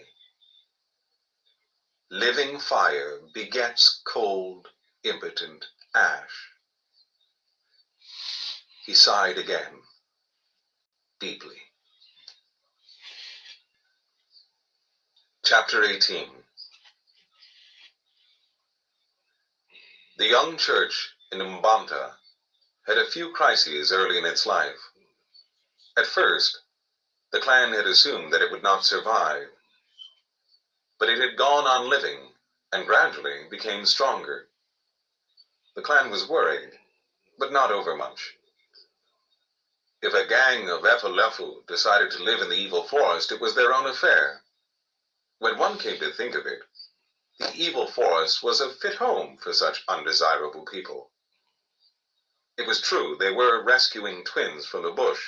Living fire begets cold, impotent ash. He sighed again, deeply. Chapter 18. The young church in Mbanta had a few crises early in its life. At first, the clan had assumed that it would not survive, but it had gone on living and gradually became stronger. The clan was worried, but not overmuch. If a gang of Efelefu decided to live in the evil forest, it was their own affair. When one came to think of it, the evil forest was a fit home for such undesirable people. It was true they were rescuing twins from the bush,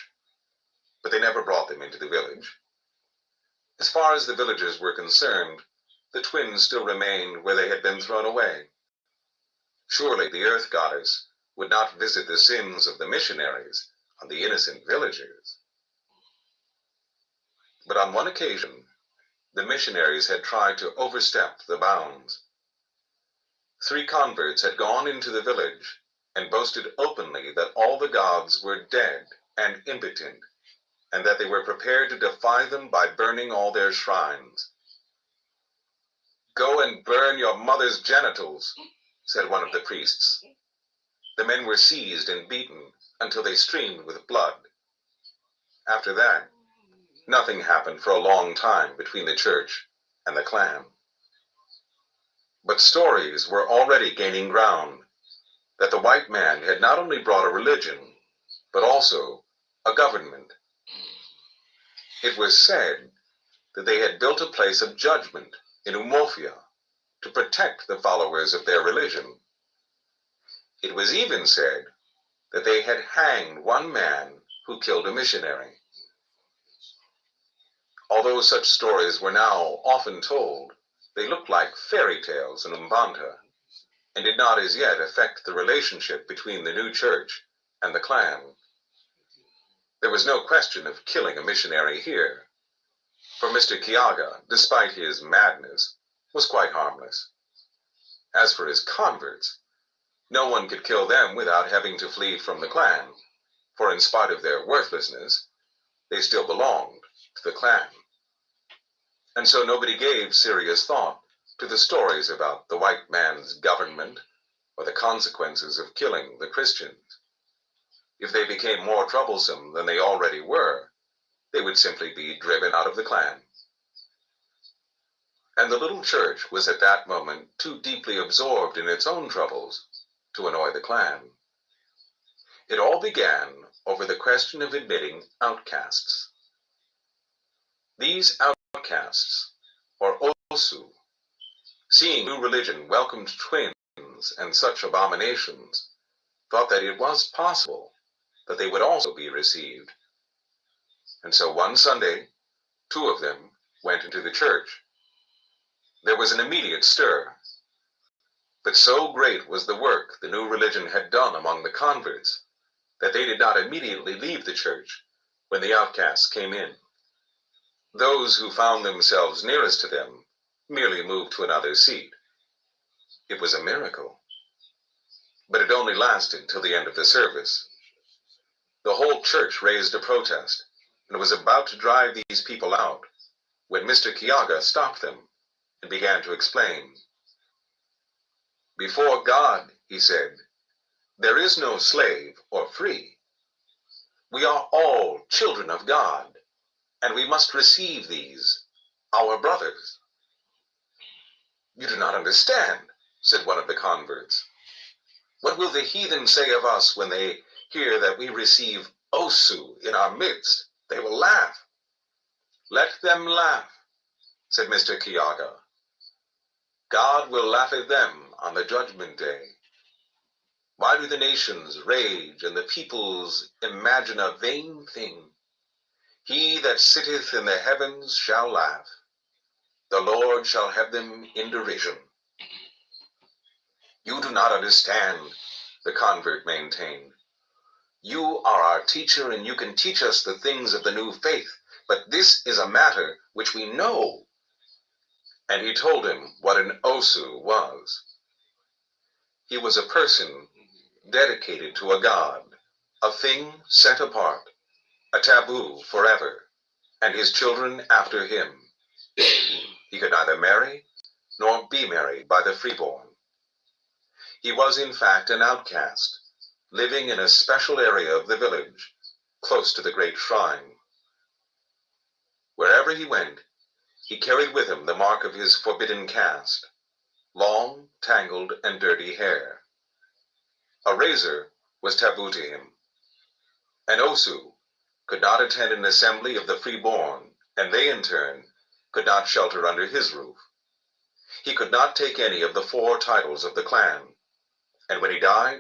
but they never brought them into the village. As far as the villagers were concerned, the twins still remained where they had been thrown away. Surely the earth goddess would not visit the sins of the missionaries on the innocent villagers. But on one occasion, the missionaries had tried to overstep the bounds. 3 converts had gone into the village and boasted openly that all the gods were dead and impotent, and that they were prepared to defy them by burning all their shrines. "Go and burn your mother's genitals," said one of the priests. The men were seized and beaten until they streamed with blood. After that, nothing happened for a long time between the church and the clan. But stories were already gaining ground that the white man had not only brought a religion, but also a government. It was said that they had built a place of judgment in Umuofia to protect the followers of their religion. It was even said that they had hanged one man who killed a missionary. Although such stories were now often told, they looked like fairy tales in Umbanda, and did not as yet affect the relationship between the new church and the clan. There was no question of killing a missionary here, for Mr. Kiaga, despite his madness, was quite harmless. As for his converts, no one could kill them without having to flee from the clan, for in spite of their worthlessness, they still belonged to the clan. And so nobody gave serious thought to the stories about the white man's government or the consequences of killing the Christians. If they became more troublesome than they already were, they would simply be driven out of the clan. And the little church was at that moment too deeply absorbed in its own troubles to annoy the clan. It all began over the question of admitting outcasts. These outcasts, or Osu, seeing new religion welcomed twins and such abominations, thought that it was possible that they would also be received. And so one Sunday, 2 of them went into the church. There was an immediate stir. But so great was the work the new religion had done among the converts that they did not immediately leave the church when the outcasts came in. Those who found themselves nearest to them merely moved to another seat. It was a miracle. But it only lasted till the end of the service. The whole church raised a protest and was about to drive these people out when Mr. Kiaga stopped them and began to explain. "Before God," he said, "there is no slave or free. We are all children of God, and we must receive these, our brothers." "You do not understand," said one of the converts. "What will the heathen say of us when they hear that we receive Osu in our midst? They will laugh." "Let them laugh," said Mr. Kiaga. "God will laugh at them on the judgment day. Why do the nations rage and the peoples imagine a vain thing? He that sitteth in the heavens shall laugh. The Lord shall have them in derision." "You do not understand," the convert maintained. "You are our teacher and you can teach us the things of the new faith, but this is a matter which we know." And he told him what an Osu was. He was a person dedicated to a god, a thing set apart, a taboo forever, and his children after him. He could neither marry nor be married by the freeborn. He was in fact an outcast, living in a special area of the village, close to the great shrine. Wherever he went, he carried with him the mark of his forbidden caste, long, tangled, and dirty hair. A razor was taboo to him. An Osu could not attend an assembly of the freeborn, and they in turn could not shelter under his roof. He could not take any of the 4 titles of the clan, and when he died,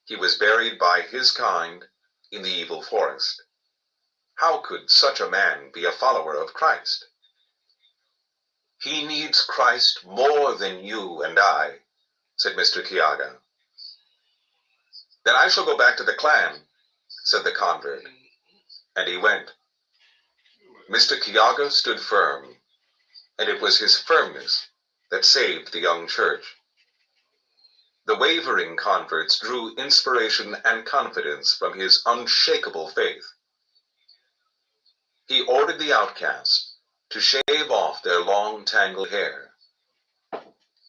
he was buried by his kind in the evil forest. How could such a man be a follower of Christ? He needs Christ more than you and I, said Mr. Kiaga. Then I shall go back to the clan, said the convert, and he went. Mr. Kiaga stood firm, and it was his firmness that saved the young church. The wavering converts drew inspiration and confidence from his unshakable faith. He ordered the outcasts to shave off their long tangled hair.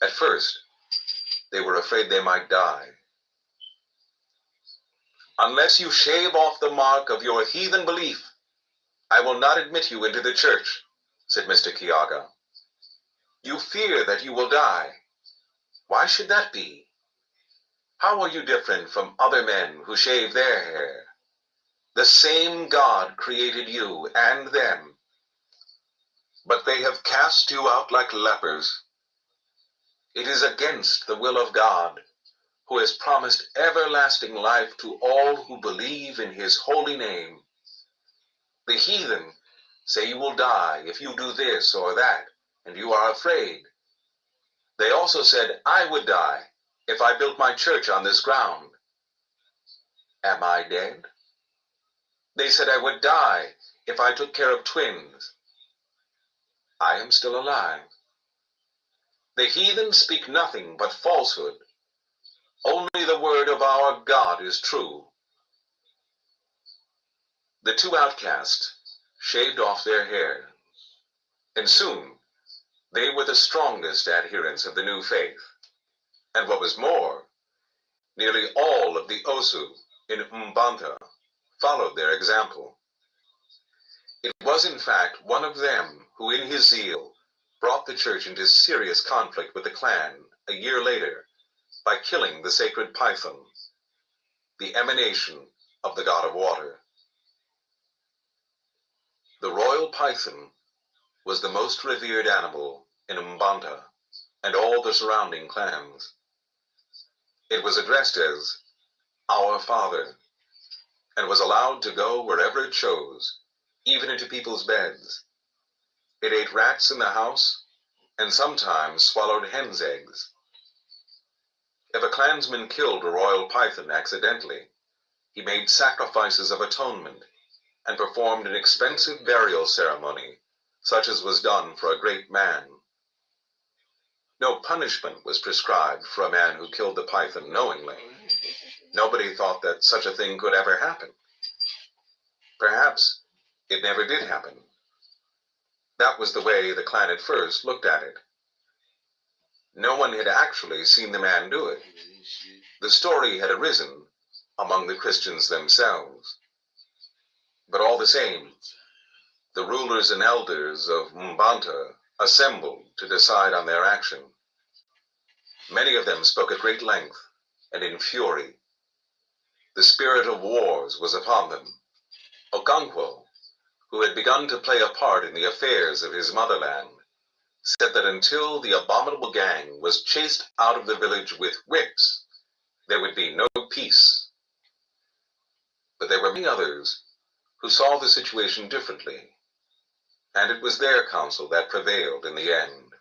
At first, they were afraid they might die. Unless you shave off the mark of your heathen belief, I will not admit you into the church, said Mr. Kiaga. You fear that you will die. Why should that be? How are you different from other men who shave their hair? The same God created you and them, but they have cast you out like lepers. It is against the will of God, who has promised everlasting life to all who believe in his holy name. The heathen say you will die if you do this or that, and you are afraid. They also said I would die if I built my church on this ground. Am I dead? They said I would die if I took care of twins. I am still alive. The heathen speak nothing but falsehood. Only the word of our God is true. The 2 outcasts shaved off their hair, and soon they were the strongest adherents of the new faith. And what was more, nearly all of the Osu in Mbanta followed their example. It was in fact one of them who in his zeal brought the church into serious conflict with the clan a year later by killing the sacred python, the emanation of the god of water. The royal python was the most revered animal in Mbanta and all the surrounding clans. It was addressed as Our Father, and was allowed to go wherever it chose, even into people's beds. It ate rats in the house, and sometimes swallowed hens' eggs. If a clansman killed a royal python accidentally, he made sacrifices of atonement and performed an expensive burial ceremony, such as was done for a great man. No punishment was prescribed for a man who killed the python knowingly. Nobody thought that such a thing could ever happen. Perhaps it never did happen. That was the way the clan at first looked at it. No one had actually seen the man do it. The story had arisen among the Christians themselves. But all the same, the rulers and elders of Mbanta assembled to decide on their action. Many of them spoke at great length and in fury. The spirit of wars was upon them. Okonkwo, who had begun to play a part in the affairs of his motherland, said that until the abominable gang was chased out of the village with whips, there would be no peace. But there were many others who saw the situation differently, and it was their counsel that prevailed in the end.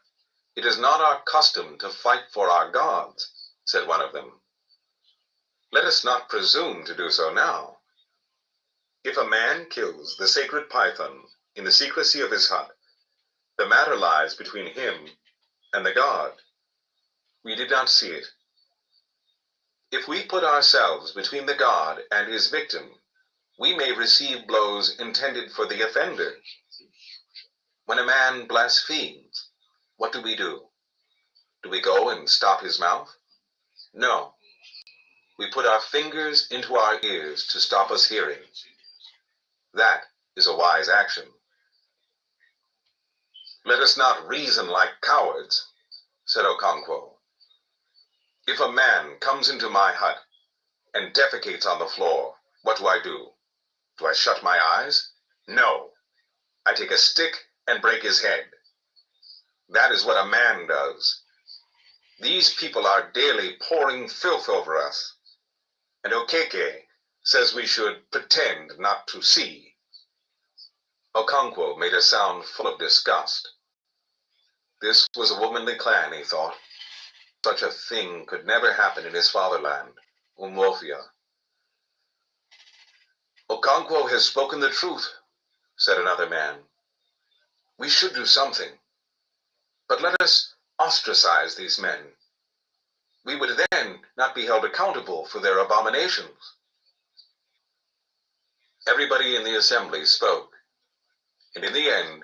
It is not our custom to fight for our gods, said one of them. Let us not presume to do so now. If a man kills the sacred python in the secrecy of his hut, the matter lies between him and the god. We did not see it. If we put ourselves between the god and his victim, we may receive blows intended for the offender. When a man blasphemes, what do? Do we go and stop his mouth? No. We put our fingers into our ears to stop us hearing. That is a wise action. Let us not reason like cowards, said Okonkwo. If a man comes into my hut and defecates on the floor, what do? Do I shut my eyes? No. I take a stick and break his head. That is what a man does. These people are daily pouring filth over us, and Okeke says we should pretend not to see. Okonkwo made a sound full of disgust. This was a womanly clan, he thought. Such a thing could never happen in his fatherland, Umuofia. Okonkwo has spoken the truth, said another man. We should do something. But let us ostracize these men. We would then not be held accountable for their abominations. Everybody in the assembly spoke, and in the end,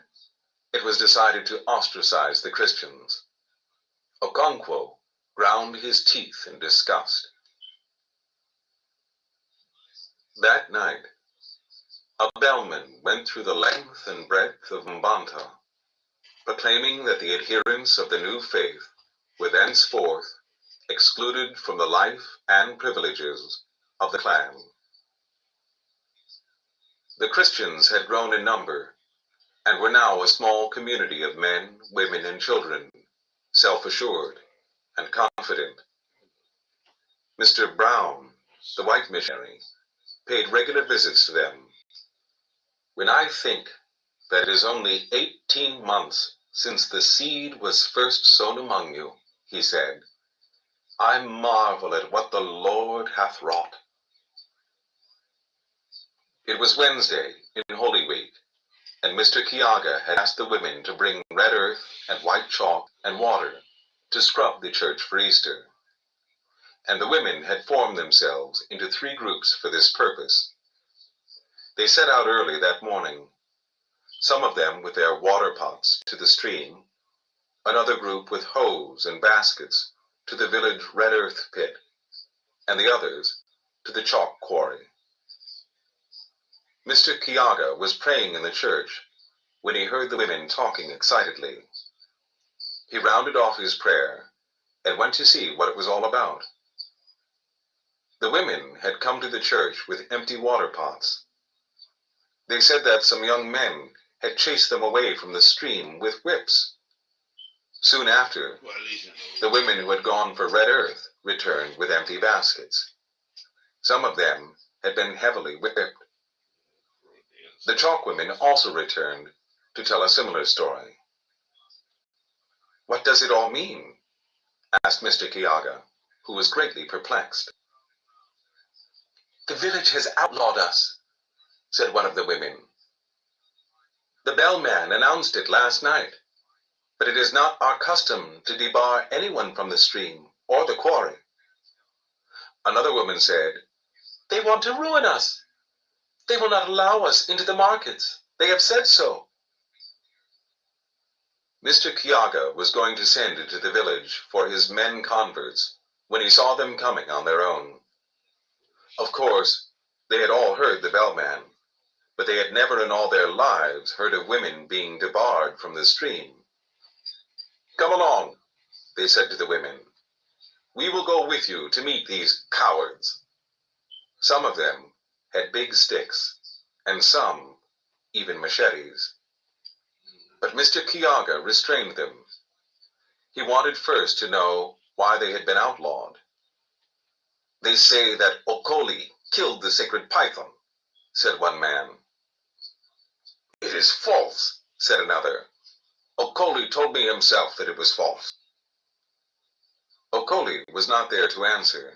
it was decided to ostracize the Christians. Okonkwo ground his teeth in disgust. That night, a bellman went through the length and breadth of Mbanta, proclaiming that the adherents of the new faith were thenceforth excluded from the life and privileges of the clan. The Christians had grown in number and were now a small community of men, women, and children, self-assured and confident. Mr. Brown, the white missionary, paid regular visits to them. When I think that it is only 18 months since the seed was first sown among you, he said, I marvel at what the Lord hath wrought. It was Wednesday in Holy Week, and Mr. Kiaga had asked the women to bring red earth and white chalk and water to scrub the church for Easter. And the women had formed themselves into 3 groups for this purpose. They set out early that morning, some of them with their water pots to the stream, another group with hoes and baskets to the village red earth pit, and the others to the chalk quarry. Mr. Kiaga was praying in the church when he heard the women talking excitedly. He rounded off his prayer and went to see what it was all about. The women had come to the church with empty water pots. They said that some young men had chased them away from the stream with whips. Soon after, the women who had gone for red earth returned with empty baskets. Some of them had been heavily whipped. The chalk women also returned to tell a similar story. What does it all mean? Asked Mr. Kiaga, who was greatly perplexed. The village has outlawed us, said one of the women. The bellman announced it last night, but it is not our custom to debar anyone from the stream or the quarry. Another woman said, They want to ruin us. They will not allow us into the markets. They have said so. Mr. Kiaga was going to send into the village for his men converts when he saw them coming on their own. Of course, they had all heard the bellman, but they had never in all their lives heard of women being debarred from the stream. Come along, they said to the women. We will go with you to meet these cowards. Some of them had big sticks, and some even machetes. But Mr. Kiaga restrained them. He wanted first to know why they had been outlawed. They say that Okoli killed the sacred python, said one man. It is false, said another. Okoli told me himself that it was false. Okoli was not there to answer.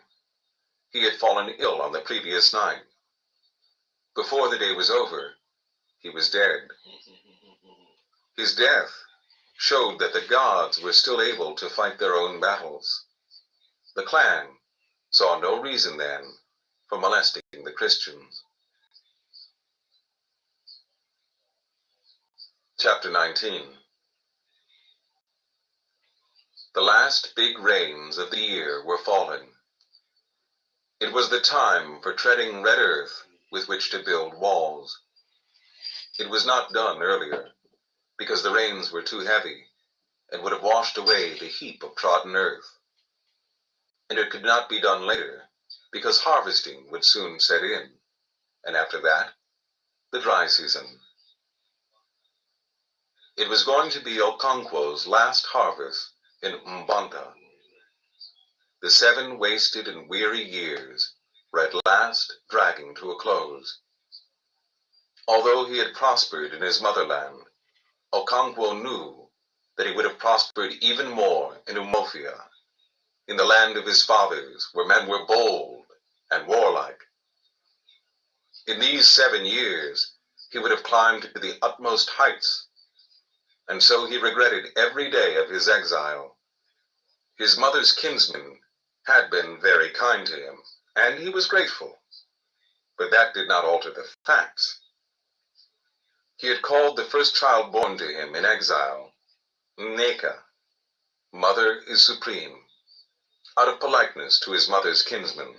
He had fallen ill on the previous night. Before the day was over, he was dead. His death showed that the gods were still able to fight their own battles. The clan saw no reason then for molesting the Christians. Chapter 19. The last big rains of the year were fallen. It was the time for treading red earth with which to build walls. It was not done earlier, because the rains were too heavy and would have washed away the heap of trodden earth. And it could not be done later, because harvesting would soon set in, and after that, the dry season. It was going to be Okonkwo's last harvest in Mbanta. The 7 wasted and weary years were at last dragging to a close. Although he had prospered in his motherland, Okonkwo knew that he would have prospered even more in Umuofia, in the land of his fathers, where men were bold and warlike. In these 7 years, he would have climbed to the utmost heights, and so he regretted every day of his exile. His mother's kinsmen had been very kind to him, and he was grateful, but that did not alter the facts. He had called the first child born to him in exile Nneka, Mother is Supreme, out of politeness to his mother's kinsmen.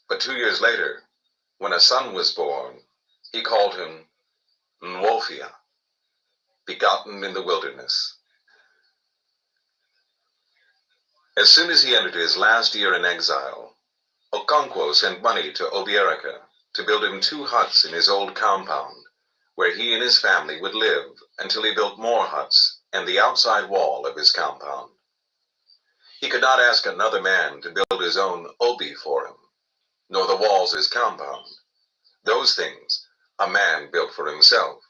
But 2 years later, when a son was born, he called him Umuofia, begotten in the wilderness. As soon as he entered his last year in exile, Okonkwo sent money to Obierika to build him 2 huts in his old compound, where he and his family would live until he built more huts and the outside wall of his compound. He could not ask another man to build his own obi for him, nor the walls of his compound. Those things a man built for himself,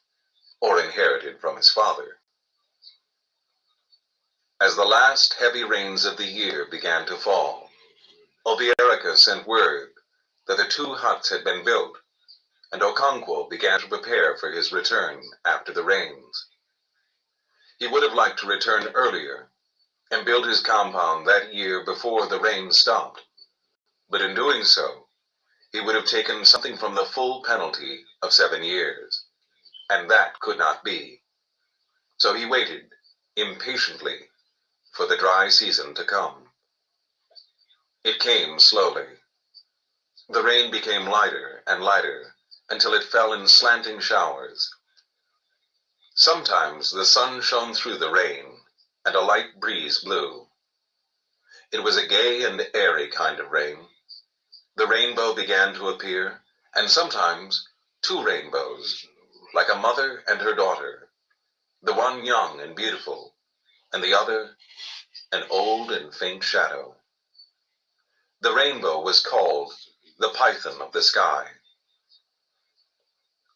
or inherited from his father. As the last heavy rains of the year began to fall, Obierika sent word that the 2 huts had been built, and Okonkwo began to prepare for his return after the rains. He would have liked to return earlier and build his compound that year before the rains stopped, but in doing so, he would have taken something from the full penalty of 7 years, and that could not be. So he waited impatiently for the dry season to come. It came slowly. The rain became lighter and lighter until it fell in slanting showers. Sometimes the sun shone through the rain and a light breeze blew. It was a gay and airy kind of rain. The rainbow began to appear, and sometimes 2 rainbows, like a mother and her daughter, the one young and beautiful, and the other an old and faint shadow. The rainbow was called the python of the sky.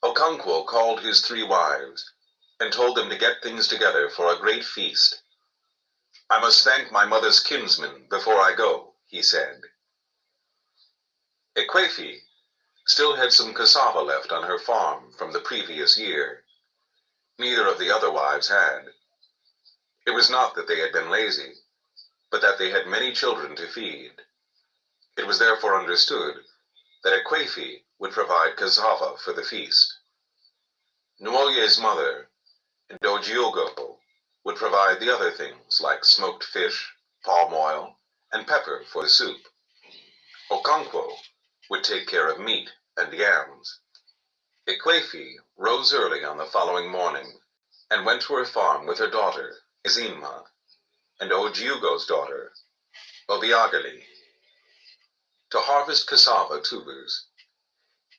Okonkwo called his 3 wives and told them to get things together for a great feast. "I must thank my mother's kinsmen before I go," he said. Ikemefuna still had some cassava left on her farm from the previous year. Neither of the other wives had. It was not that they had been lazy, but that they had many children to feed. It was therefore understood that Ikemefuna would provide cassava for the feast. Nwoye's mother and Ojiogo would provide the other things like smoked fish, palm oil, and pepper for the soup. Okonkwo would take care of meat and yams. Ikemefuna rose early on the following morning and went to her farm with her daughter, Izima, and Ojiogo's daughter, Obiageli, to harvest cassava tubers.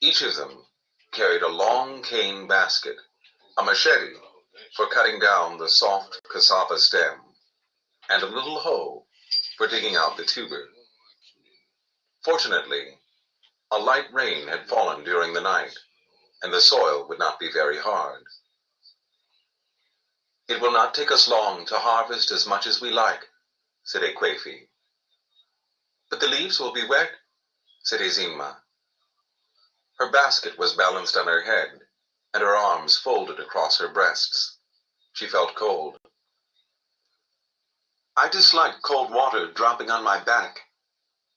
Each of them carried a long cane basket, a machete for cutting down the soft cassava stem, and a little hoe for digging out the tuber. Fortunately, a light rain had fallen during the night, and the soil would not be very hard. "It will not take us long to harvest as much as we like," said Ikemefuna. "But the leaves will be wet," said Izima. Her basket was balanced on her head, and her arms folded across her breasts. She felt cold. "I dislike cold water dropping on my back.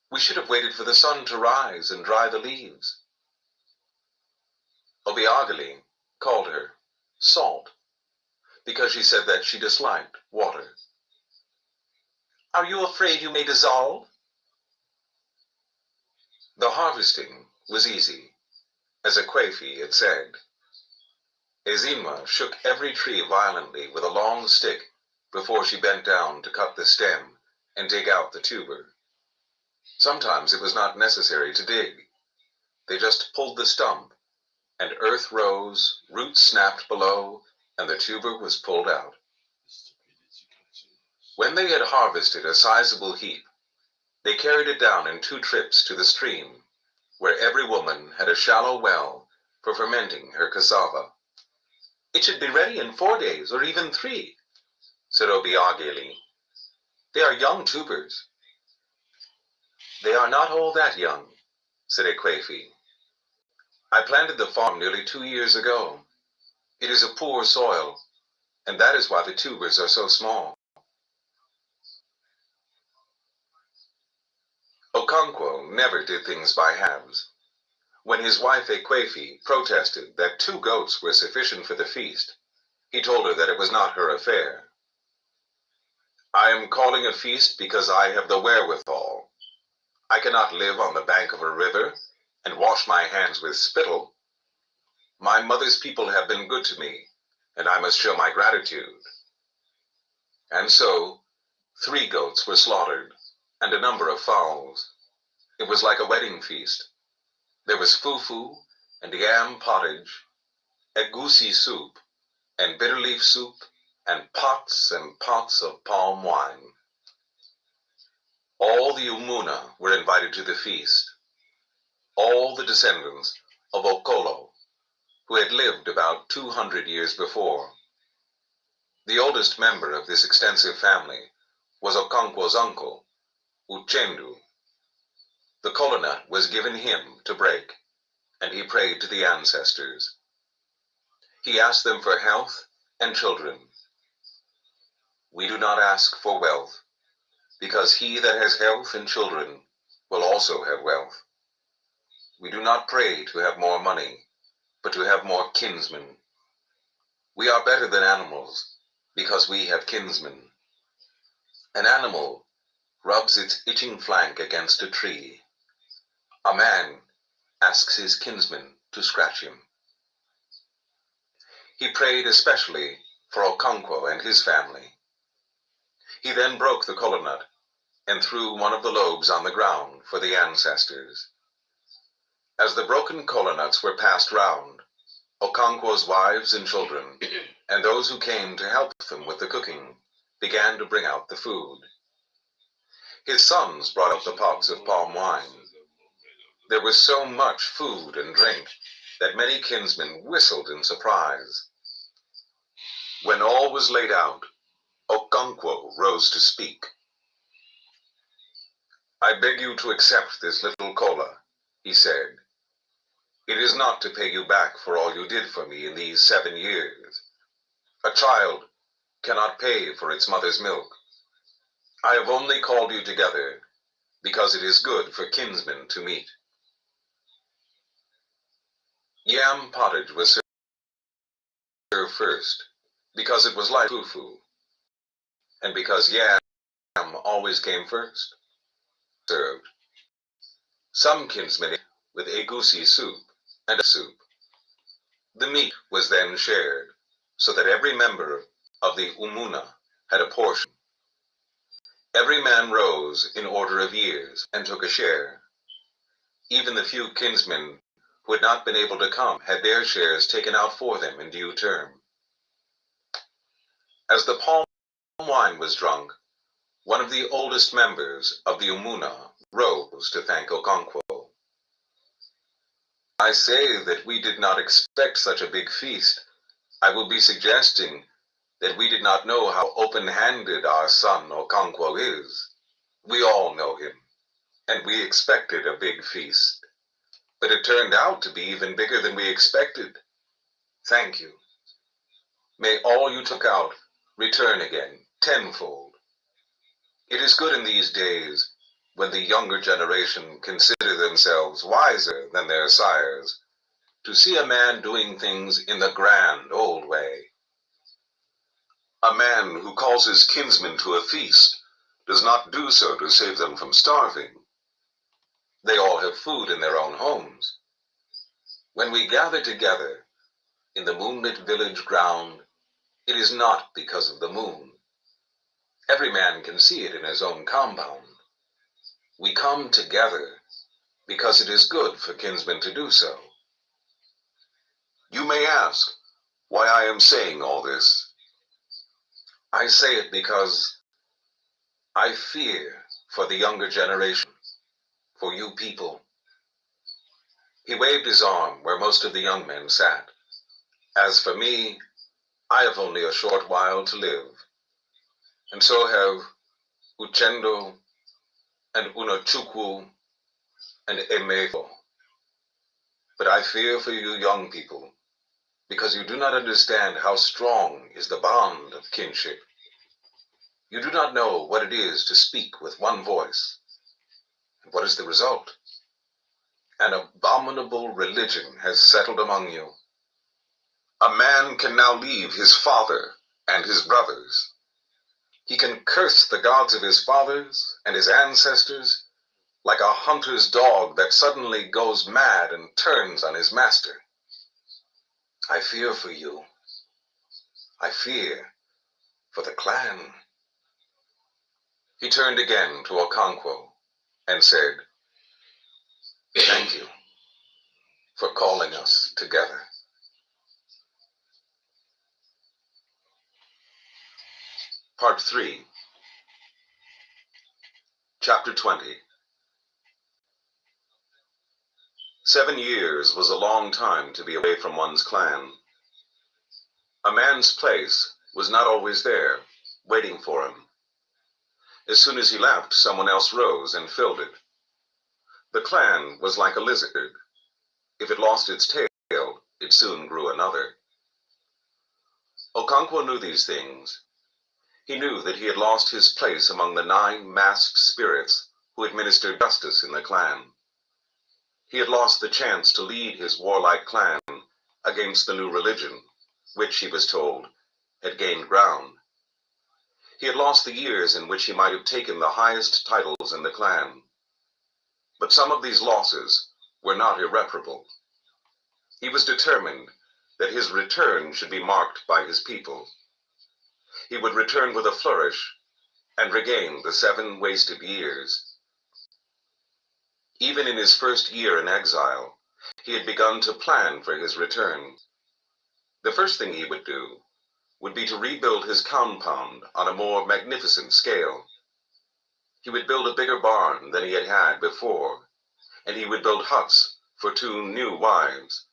We should have waited for the sun to rise and dry the leaves." Obiageli called her Salt, because she said that she disliked water. "Are you afraid you may dissolve?" The harvesting was easy, as Ikemefuna had said. Ezima shook every tree violently with a long stick before she bent down to cut the stem and dig out the tuber. Sometimes it was not necessary to dig. They just pulled the stump, and earth rose, roots snapped below, and the tuber was pulled out. When they had harvested a sizable heap, they carried it down in 2 trips to the stream, where every woman had a shallow well for fermenting her cassava. "It should be ready in 4 days, or even 3, said Obiageli. "They are young tubers." "They are not all that young," said Ekwefi. "I planted the farm nearly 2 years ago. It is a poor soil, and that is why the tubers are so small." Okonkwo never did things by halves. When his wife Ekwefi protested that 2 goats were sufficient for the feast, he told her that it was not her affair. "I am calling a feast because I have the wherewithal. I cannot live on the bank of a river and wash my hands with spittle. My mother's people have been good to me, and I must show my gratitude." And so 3 goats were slaughtered, and a number of fowls. It was like a wedding feast. There was fufu and yam pottage, egusi soup, and bitter leaf soup, and pots of palm wine. All the Umuna were invited to the feast. All the descendants of Okolo, who had lived about 200 years before. The oldest member of this extensive family was Okonkwo's uncle, Uchendu. The kola nut was given him to break, and he prayed to the ancestors. He asked them for health and children. "We do not ask for wealth, because he that has health and children will also have wealth. We do not pray to have more money, but to have more kinsmen. We are better than animals, because we have kinsmen. An animal rubs its itching flank against a tree. A man asks his kinsman to scratch him." He prayed especially for Okonkwo and his family. He then broke the kola nut and threw one of the lobes on the ground for the ancestors. As the broken kola nuts were passed round, Okonkwo's wives and children, and those who came to help them with the cooking, began to bring out the food. His sons brought out the pots of palm wine. There was so much food and drink that many kinsmen whistled in surprise. When all was laid out, Okonkwo rose to speak. "I beg you to accept this little kola," he said. "It is not to pay you back for all you did for me in these 7 years. A child cannot pay for its mother's milk. I have only called you together because it is good for kinsmen to meet." Yam pottage was served first, because it was like fufu, and because yam always came first. Served. Some kinsmen ate with egusi soup and soup. The meat was then shared, so that every member of the Umuna had a portion. Every man rose in order of years and took a share. Even the few kinsmen who had not been able to come had their shares taken out for them in due term. As the palm wine was drunk, one of the oldest members of the Umuna rose to thank Okonkwo. "I say that we did not expect such a big feast. I will be suggesting that we did not know how open-handed our son Okonkwo is. We all know him, and we expected a big feast. But it turned out to be even bigger than we expected. Thank you. May all you took out return again, tenfold. It is good in these days, when the younger generation consider themselves wiser than their sires, to see a man doing things in the grand old way. A man who calls his kinsmen to a feast does not do so to save them from starving. They all have food in their own homes. When we gather together, in the moonlit village ground, it is not because of the moon. Every man can see it in his own compound. We come together because it is good for kinsmen to do so. You may ask why I am saying all this. I say it because I fear for the younger generation, for you people. He waved his arm where most of the young men sat. As for me, I have only a short while to live, and so have Uchendo and Unochukwu and Emefo. But I fear for you young people, because you do not understand how strong is the bond of kinship. You do not know what it is to speak with one voice. And what is the result? An abominable religion has settled among you. A man can now leave his father and his brothers. He can curse the gods of his fathers and his ancestors like a hunter's dog that suddenly goes mad and turns on his master. I fear for you. I fear for the clan. He turned again to Okonkwo and said, "Thank you for calling us together." Part 3, Chapter 20. 7 years was a long time to be away from one's clan. A man's place was not always there, waiting for him. As soon as he left, someone else rose and filled it. The clan was like a lizard. If it lost its tail, it soon grew another. Okonkwo knew these things. He knew that he had lost his place among the 9 masked spirits who administered justice in the clan. He had lost the chance to lead his warlike clan against the new religion, which, he was told, had gained ground. He had lost the years in which he might have taken the highest titles in the clan. But some of these losses were not irreparable. He was determined that his return should be marked by his people. He would return with a flourish and regain the 7 wasted years. Even in his first year in exile, he had begun to plan for his return. The first thing he would do would be to rebuild his compound on a more magnificent scale. He would build a bigger barn than he had had before, and he would build huts for 2 new wives.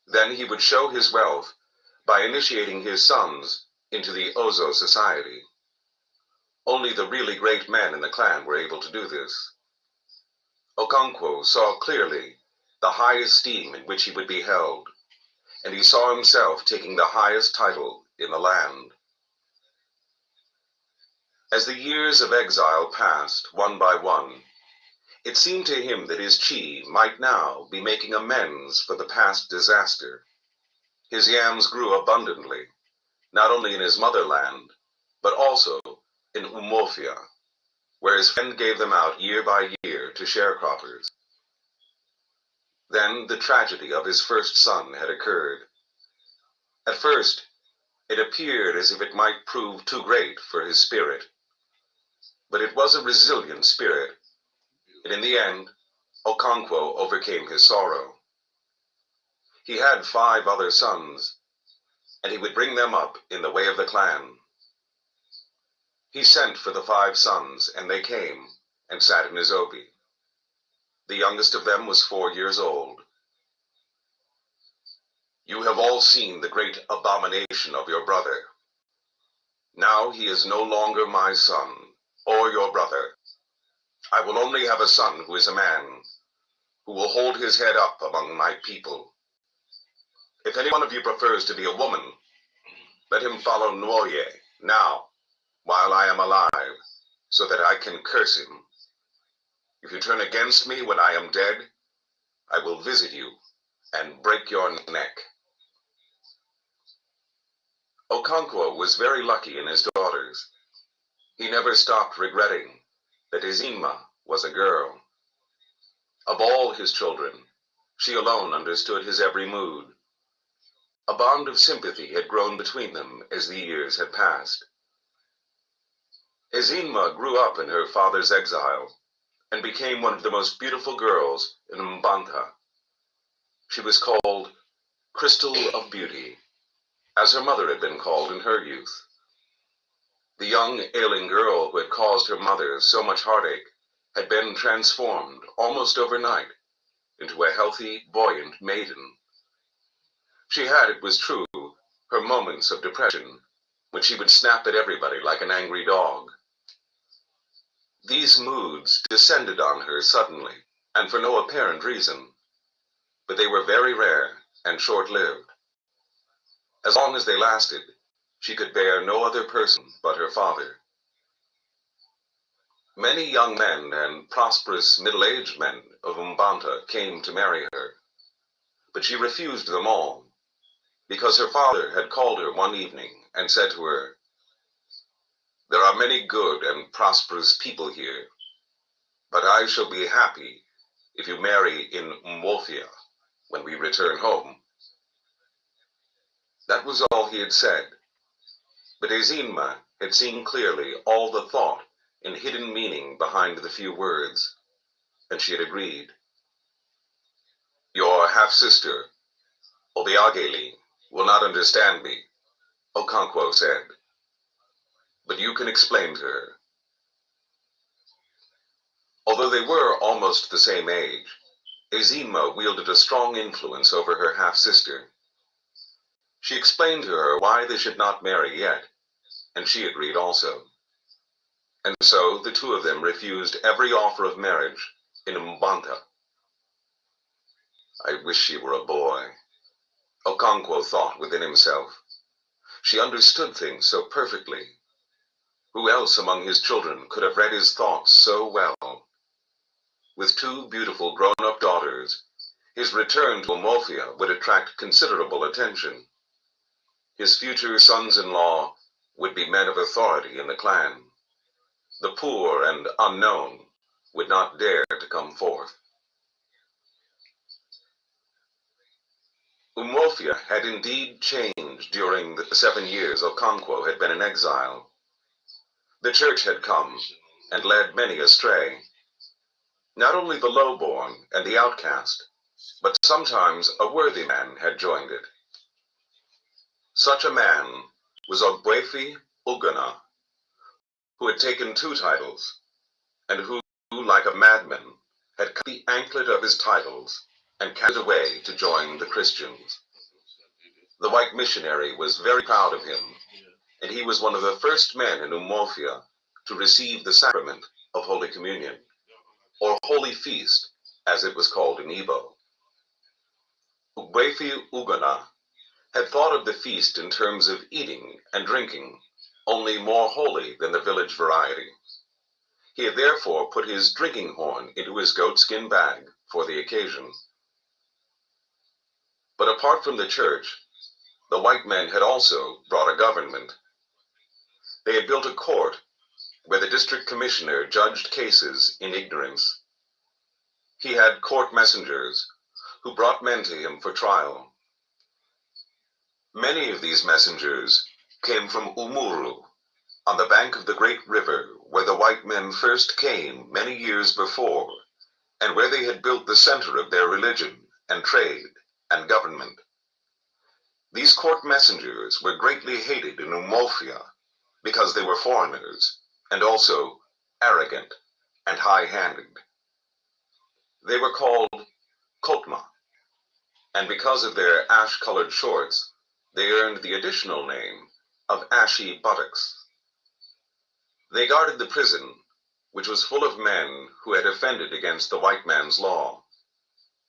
Then he would show his wealth by initiating his sons into the Ozo society. Only the really great men in the clan were able to do this. Okonkwo saw clearly the high esteem in which he would be held, and he saw himself taking the highest title in the land. As the years of exile passed one by one, it seemed to him that his chi might now be making amends for the past disaster. His yams grew abundantly, not only in his motherland, but also in Umuofia, where his friend gave them out year by year to sharecroppers. Then the tragedy of his first son had occurred. At first, it appeared as if it might prove too great for his spirit. But it was a resilient spirit, and in the end, Okonkwo overcame his sorrow. He had 5 other sons, and he would bring them up in the way of the clan. He sent for the 5 sons, and they came and sat in his obi. The youngest of them was 4 years old. "You have all seen the great abomination of your brother. Now he is no longer my son, or your brother. I will only have a son who is a man, who will hold his head up among my people. If any one of you prefers to be a woman, let him follow Nwoye now, while I am alive, so that I can curse him. If you turn against me when I am dead, I will visit you and break your neck." Okonkwo was very lucky in his daughters. He never stopped regretting that his Ima was a girl. Of all his children, she alone understood his every mood. A bond of sympathy had grown between them as the years had passed. Ezinma grew up in her father's exile and became one of the most beautiful girls in Mbanta. She was called Crystal of Beauty, as her mother had been called in her youth. The young, ailing girl who had caused her mother so much heartache had been transformed almost overnight into a healthy, buoyant maiden. She had, it was true, her moments of depression, when she would snap at everybody like an angry dog. These moods descended on her suddenly, and for no apparent reason, but they were very rare and short-lived. As long as they lasted, she could bear no other person but her father. Many young men and prosperous middle-aged men of Mbanta came to marry her, but she refused them all, because her father had called her one evening and said to her, "There are many good and prosperous people here, but I shall be happy if you marry in Umuofia when we return home." That was all he had said, but Ezinma had seen clearly all the thought and hidden meaning behind the few words, and she had agreed. "Your half-sister, Obiageli, will not understand me," Okonkwo said, "but you can explain to her." Although they were almost the same age, Ezinma wielded a strong influence over her half-sister. She explained to her why they should not marry yet, and she agreed also. And so the two of them refused every offer of marriage in Mbanta. "I wish she were a boy," Okonkwo thought within himself. She understood things so perfectly. Who else among his children could have read his thoughts so well? With two beautiful grown-up daughters, his return to Umuofia would attract considerable attention. His future sons-in-law would be men of authority in the clan. The poor and unknown would not dare to come forth. Umuofia had indeed changed during the 7 years Okonkwo had been in exile. The church had come and led many astray. Not only the lowborn and the outcast, but sometimes a worthy man had joined it. Such a man was Ogbuefi Ugana, who had taken 2 titles, and who, like a madman, had cut the anklet of his titles and carried away to join the Christians. The white missionary was very proud of him, and he was one of the first men in Umuofia to receive the sacrament of Holy Communion, or Holy Feast, as it was called in Igbo. Ogbuefi Ugana had thought of the feast in terms of eating and drinking, only more holy than the village variety. He had therefore put his drinking horn into his goatskin bag for the occasion. But apart from the church, the white men had also brought a government. They had built a court where the district commissioner judged cases in ignorance. He had court messengers who brought men to him for trial. Many of these messengers came from Umuru, on the bank of the great river where the white men first came many years before, and where they had built the center of their religion and trade and government. These court messengers were greatly hated in Umuofia because they were foreigners and also arrogant and high-handed. They were called Kotma, and because of their ash-colored shorts, they earned the additional name of ashy buttocks. They guarded the prison, which was full of men who had offended against the white man's law.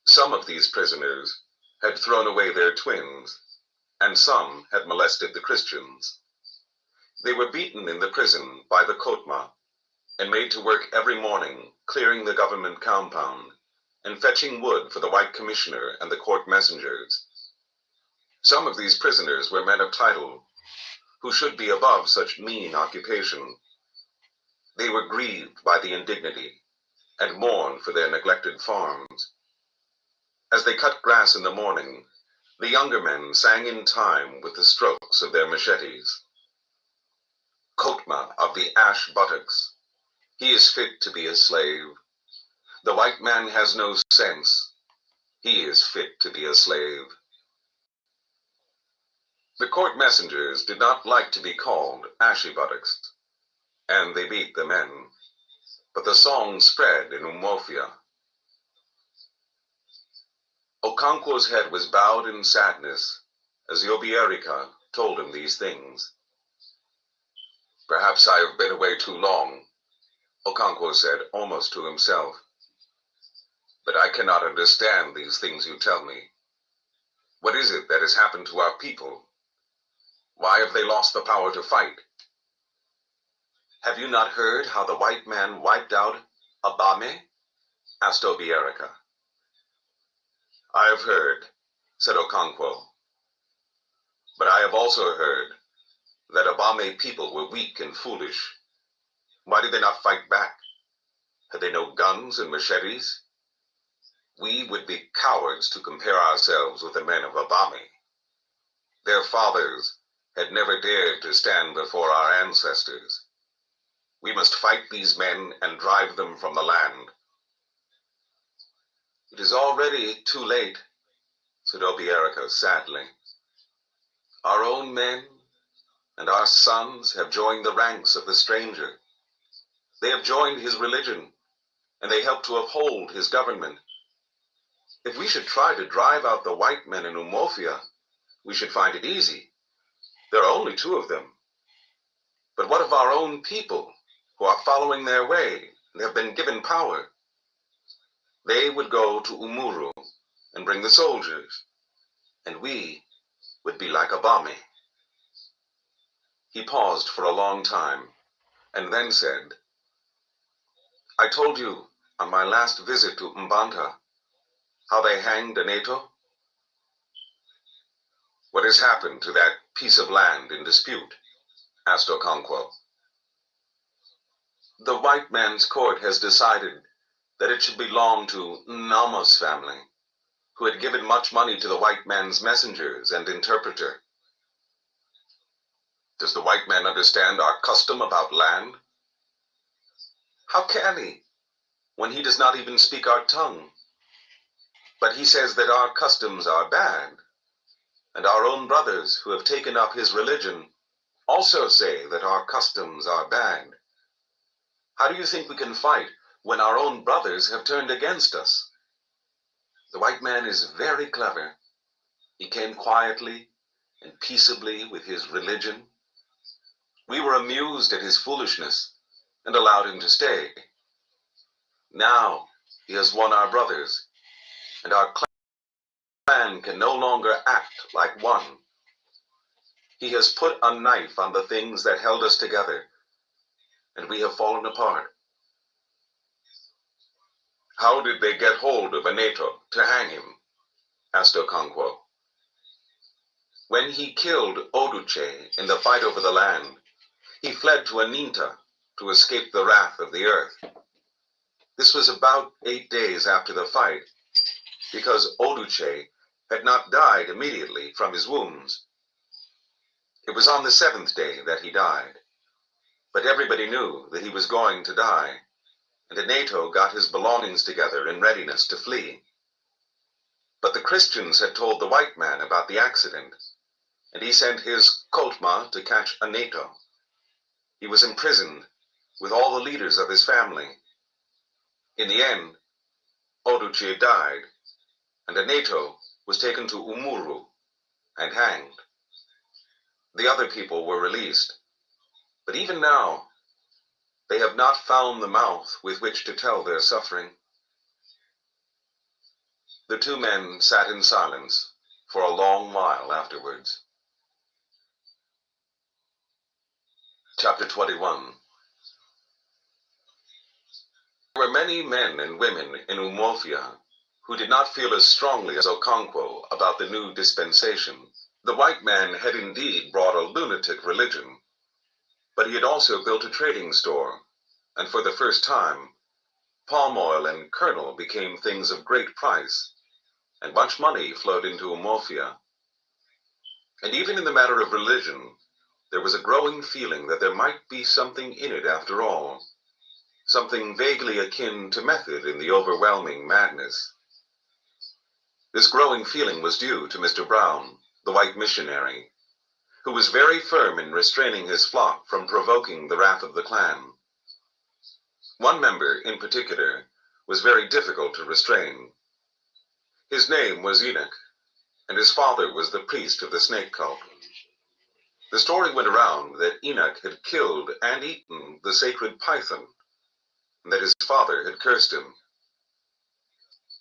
Some of these prisoners had thrown away their twins, and some had molested the Christians. They were beaten in the prison by the Kotma and made to work every morning clearing the government compound and fetching wood for the white commissioner and the court messengers. Some of these prisoners were men of title, who should be above such mean occupation. They were grieved by the indignity and mourned for their neglected farms. As they cut grass in the morning, The younger men sang in time with the strokes of their machetes. Kotma of the ash buttocks, he is fit to be a slave. The white man has no sense, he is fit to be a slave. The court messengers did not like to be called ashy buttocks, and they beat the men, but the song spread in Umuofia. Okonkwo's head was bowed in sadness as Yobierika told him these things. Perhaps I have been away too long, Okonkwo said, almost to himself. But I cannot understand these things you tell me. What is it that has happened to our people? Why have they lost the power to fight? Have you not heard how the white man wiped out Abame? Asked Obierika. I have heard, said Okonkwo. But I have also heard that Abame people were weak and foolish. Why did they not fight back? Had they no guns and machetes? We would be cowards to compare ourselves with the men of Abame. Their fathers had never dared to stand before our ancestors. We must fight these men and drive them from the land. It is already too late, said Obierika sadly. Our own men and our sons have joined the ranks of the stranger. They have joined his religion, and they help to uphold his government. If we should try to drive out the white men in Umuofia, we should find it easy. There are only 2 of them. But what of our own people who are following their way and have been given power? They would go to Umuru and bring the soldiers, and we would be like Abame. He paused for a long time, and then said, I told you on my last visit to Mbanta how they hanged Aneto. What has happened to that piece of land in dispute? Asked Okonkwo. The white man's court has decided that it should belong to Nama's family, who had given much money to the white man's messengers and interpreter. Does the white man understand our custom about land? How can he, when he does not even speak our tongue? But he says that our customs are bad, and our own brothers who have taken up his religion also say that our customs are bad. How do you think we can fight when our own brothers have turned against us? The white man is very clever. He came quietly and peaceably with his religion. We were amused at his foolishness and allowed him to stay. Now he has won our brothers, and our clan can no longer act like one. He has put a knife on the things that held us together, and we have fallen apart. How did they get hold of Aneto to hang him? Asked Okonkwo. When he killed Oduche in the fight over the land, he fled to Aninta to escape the wrath of the earth. This was about 8 days after the fight, because Oduche had not died immediately from his wounds. It was on the 7th day that he died, but everybody knew that he was going to die, and Aneto got his belongings together in readiness to flee. But the Christians had told the white man about the accident, and he sent his Kotma to catch Aneto. He was imprisoned with all the leaders of his family. In the end, Oduche died, and Aneto was taken to Umuru and hanged. The other people were released, but even now, they have not found the mouth with which to tell their suffering. The 2 men sat in silence for a long while afterwards. Chapter 21. There were many men and women in Umuofia who did not feel as strongly as Okonkwo about the new dispensation. The white man had indeed brought a lunatic religion, but he had also built a trading store, and for the first time, palm oil and kernel became things of great price, and much money flowed into Umuofia. And even in the matter of religion, there was a growing feeling that there might be something in it after all, something vaguely akin to method in the overwhelming madness. This growing feeling was due to Mr. Brown, the white missionary, who was very firm in restraining his flock from provoking the wrath of the clan. One member, in particular, was very difficult to restrain. His name was Enoch, and his father was the priest of the snake cult. The story went around that Enoch had killed and eaten the sacred python, and that his father had cursed him.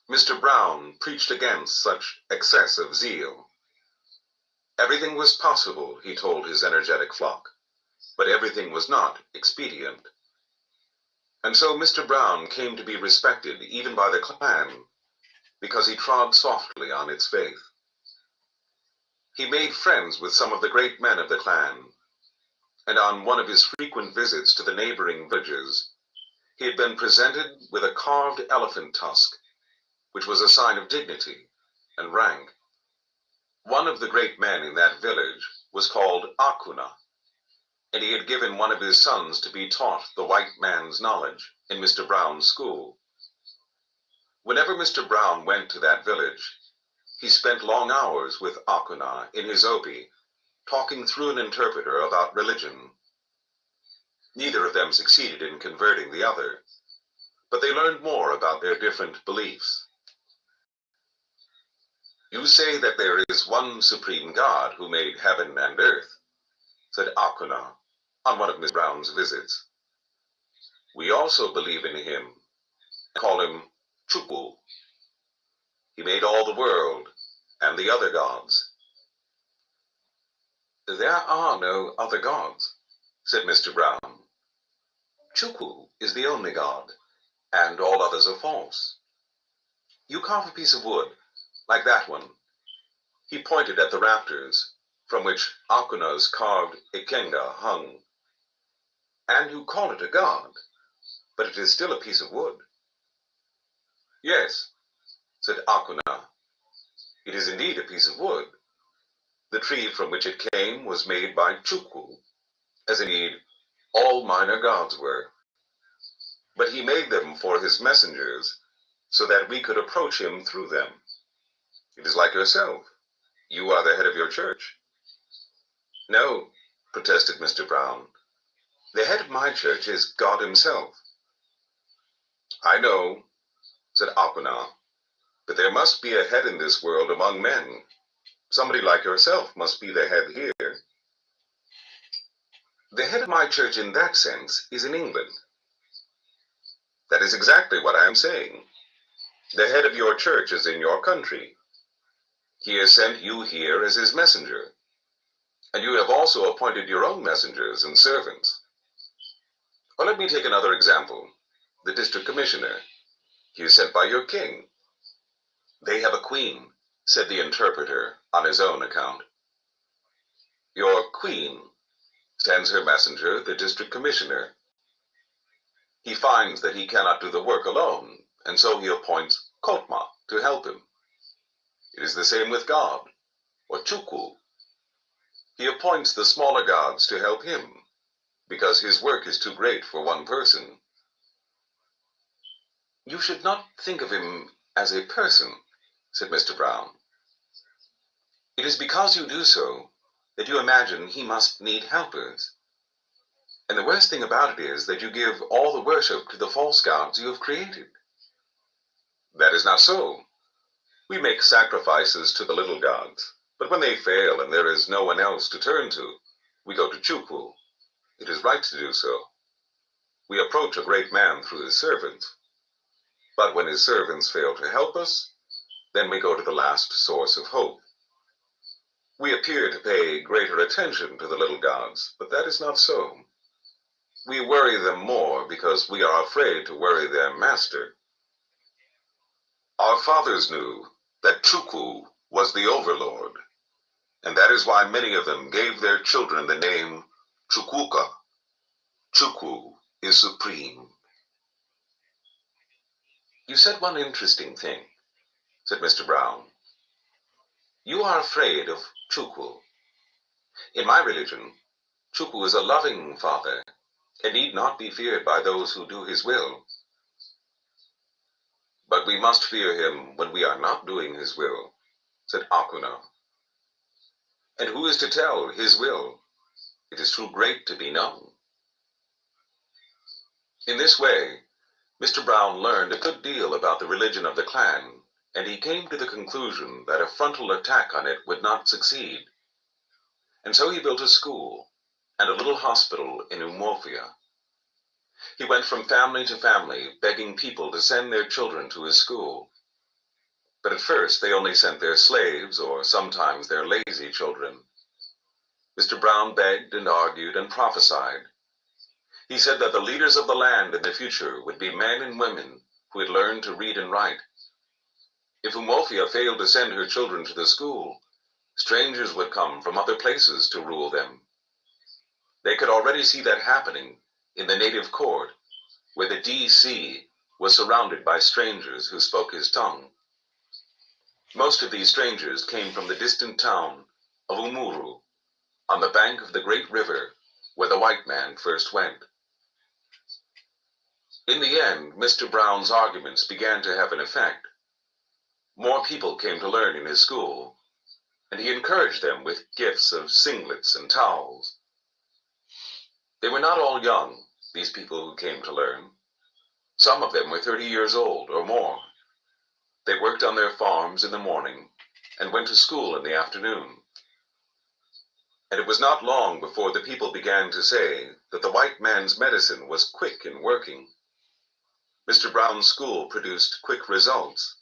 Mr. Brown preached against such excess of zeal. Everything was possible, he told his energetic flock, but everything was not expedient. And so Mr. Brown came to be respected even by the clan, because he trod softly on its faith. He made friends with some of the great men of the clan, and on one of his frequent visits to the neighboring villages, he had been presented with a carved elephant tusk, which was a sign of dignity and rank. One of the great men in that village was called Akuna, and he had given one of his sons to be taught the white man's knowledge in Mr. Brown's school. Whenever Mr. Brown went to that village, he spent long hours with Akuna in his obi, talking through an interpreter about religion. Neither of them succeeded in converting the other, but they learned more about their different beliefs. "You say that there is one supreme God who made heaven and earth," said Akuna on one of Miss Brown's visits. "We also believe in him and call him Chukwu. He made all the world and the other gods." "There are no other gods," said Mr. Brown. "Chukwu is the only God, and all others are false. You carve a piece of wood, like that one." He pointed at the rafters, from which Akuna's carved ikenga hung. "And you call it a god, but it is still a piece of wood." "Yes," said Akuna, "it is indeed a piece of wood. The tree from which it came was made by Chukwu, as indeed all minor gods were. But he made them for his messengers, so that we could approach him through them. It is like yourself. You are the head of your church." "No," protested Mr. Brown. "The head of my church is God himself." "I know," said Akuna, "but there must be a head in this world among men. Somebody like yourself must be the head here." "The head of my church in that sense is in England." "That is exactly what I am saying. The head of your church is in your country. He has sent you here as his messenger, and you have also appointed your own messengers and servants. Or let me take another example. The district commissioner. He is sent by your king." "They have a queen," said the interpreter on his own account. "Your queen sends her messenger, the district commissioner. He finds that he cannot do the work alone, and so he appoints Kotma to help him. It is the same with God, or Chukwu. He appoints the smaller gods to help him, because his work is too great for one person." "You should not think of him as a person," said Mr. Brown. "It is because you do so that you imagine he must need helpers. And the worst thing about it is that you give all the worship to the false gods you have created." "That is not so. We make sacrifices to the little gods, but when they fail and there is no one else to turn to, we go to Chukwu. It is right to do so. We approach a great man through his servants. But when his servants fail to help us, then we go to the last source of hope. We appear to pay greater attention to the little gods, but that is not so. We worry them more because we are afraid to worry their master. Our fathers knew that Chukwu was the overlord, and that is why many of them gave their children the name Chukwuka. Chukwu is supreme." "You said one interesting thing," said Mr. Brown. "You are afraid of Chukwu. In my religion, Chukwu is a loving father and need not be feared by those who do his will. But we must fear him when we are not doing his will, said Akuna. And who is to tell his will? It is too great to be known. In this way, Mr. Brown learned a good deal about the religion of the clan, and he came to the conclusion that a frontal attack on it would not succeed. And so he built a school and a little hospital in Umuofia. He went from family to family, begging people to send their children to his school. But at first they only sent their slaves, or sometimes their lazy children. Mr. Brown begged and argued and prophesied. He said that the leaders of the land in the future would be men and women who had learned to read and write. If Umuofia failed to send her children to the school, strangers would come from other places to rule them. They could already see that happening in the native court, where the DC was surrounded by strangers who spoke his tongue. Most of these strangers came from the distant town of Umuru, on the bank of the great river where the white man first went. In the end, Mr. Brown's arguments began to have an effect. More people came to learn in his school, and he encouraged them with gifts of singlets and towels. They were not all young, these people who came to learn. Some of them were 30 years old or more. They worked on their farms in the morning and went to school in the afternoon. And it was not long before the people began to say that the white man's medicine was quick in working. Mr. Brown's school produced quick results.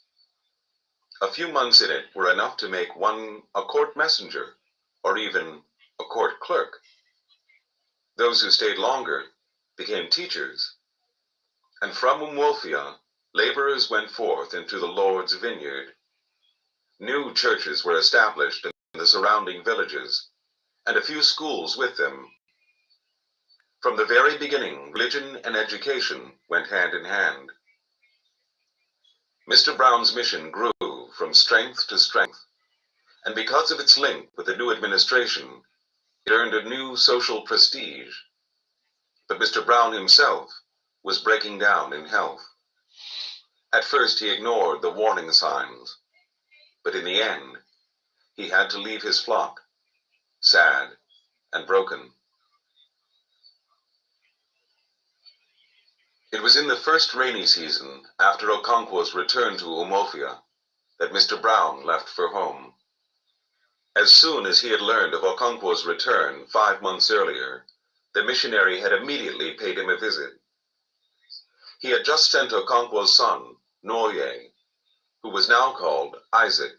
A few months in it were enough to make one a court messenger, or even a court clerk. Those who stayed longer became teachers. And from Umuofia, laborers went forth into the Lord's vineyard. New churches were established in the surrounding villages, and a few schools with them. From the very beginning, religion and education went hand in hand. Mr. Brown's mission grew from strength to strength, and because of its link with the new administration, it earned a new social prestige. But Mr. Brown himself was breaking down in health. At first he ignored the warning signs, but in the end, he had to leave his flock, sad and broken. It was in the first rainy season after Okonkwo's return to Umuofia that Mr. Brown left for home. As soon as he had learned of Okonkwo's return 5 months earlier, the missionary had immediately paid him a visit. He had just sent Okonkwo's son, Nwoye, who was now called Isaac,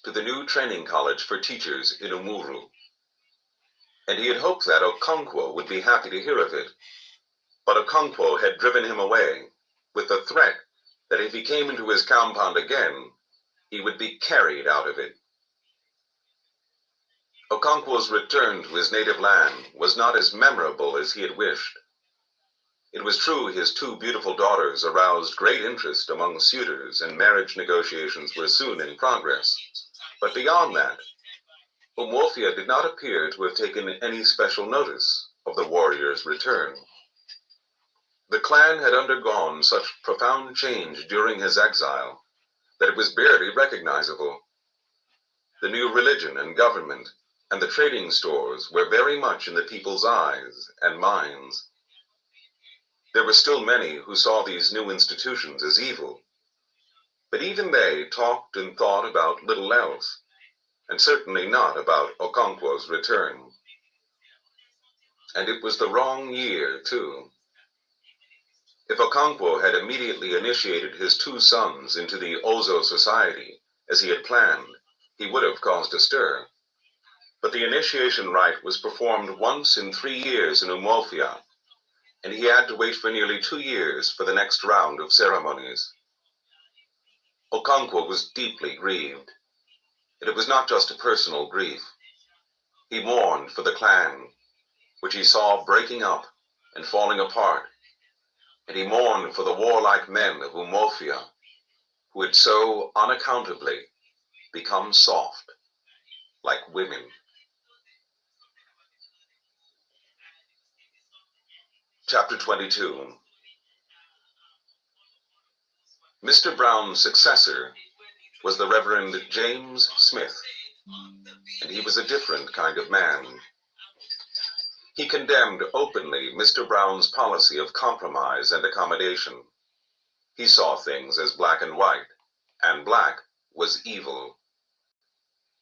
to the new training college for teachers in Umuru. And he had hoped that Okonkwo would be happy to hear of it. But Okonkwo had driven him away with the threat that if he came into his compound again, he would be carried out of it. Okonkwo's return to his native land was not as memorable as he had wished. It was true his 2 beautiful daughters aroused great interest among suitors, and marriage negotiations were soon in progress. But beyond that, Umuofia did not appear to have taken any special notice of the warrior's return. The clan had undergone such profound change during his exile that it was barely recognizable. The new religion and government and the trading stores were very much in the people's eyes and minds. There were still many who saw these new institutions as evil, but even they talked and thought about little else, and certainly not about Okonkwo's return. And it was the wrong year, too. If Okonkwo had immediately initiated his 2 sons into the Ozo society, as he had planned, he would have caused a stir. But the initiation rite was performed once in 3 years in Umuofia, and he had to wait for nearly 2 years for the next round of ceremonies. Okonkwo was deeply grieved, and it was not just a personal grief. He mourned for the clan, which he saw breaking up and falling apart, and he mourned for the warlike men of Umuofia, who had so unaccountably become soft, like women. Chapter 22. Mr. Brown's successor was the Reverend James Smith, and he was a different kind of man. He condemned openly Mr. Brown's policy of compromise and accommodation. He saw things as black and white, and black was evil.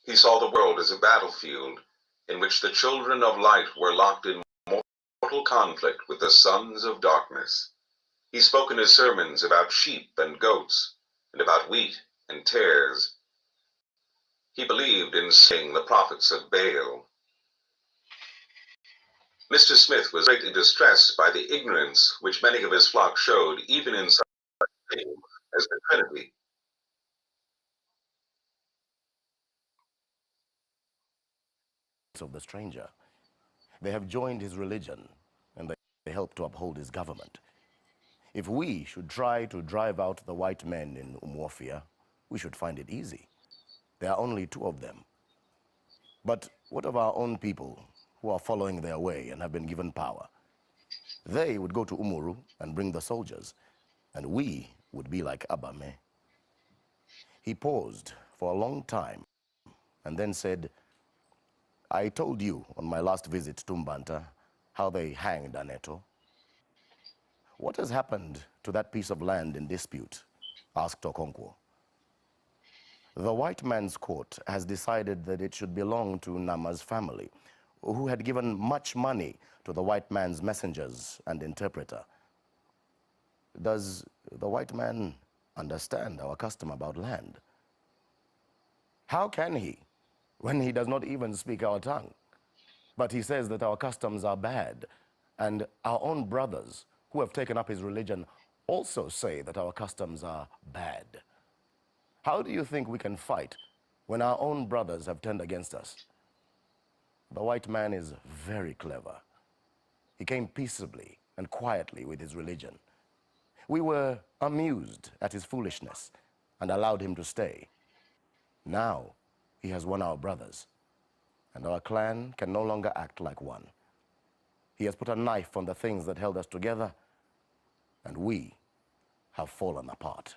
He saw the world as a battlefield in which the children of light were locked in mortal conflict with the sons of darkness. He spoke in his sermons about sheep and goats, and about wheat and tares. He believed in slaying the prophets of Baal. Mr. Smith was greatly distressed by the ignorance which many of his flock showed, even in such a thing as the Trinity. Of the stranger. They have joined his religion, and they help to uphold his government. If we should try to drive out the white men in Umuofia, we should find it easy. There are only 2 of them. But what of our own people who are following their way and have been given power? They would go to Umuru and bring the soldiers, and we would be like Abame. He paused for a long time and then said, I told you on my last visit to Mbanta how they hanged Aneto. What has happened to that piece of land in dispute? Asked Okonkwo. The white man's court has decided that it should belong to Nama's family, who had given much money to the white man's messengers and interpreter. Does the white man understand our custom about land? How can he, when he does not even speak our tongue? But he says that our customs are bad, and our own brothers who have taken up his religion also say that our customs are bad. How do you think we can fight when our own brothers have turned against us? The white man is very clever. He came peaceably and quietly with his religion. We were amused at his foolishness and allowed him to stay. Now he has won our brothers, and our clan can no longer act like one. He has put a knife on the things that held us together, and we have fallen apart.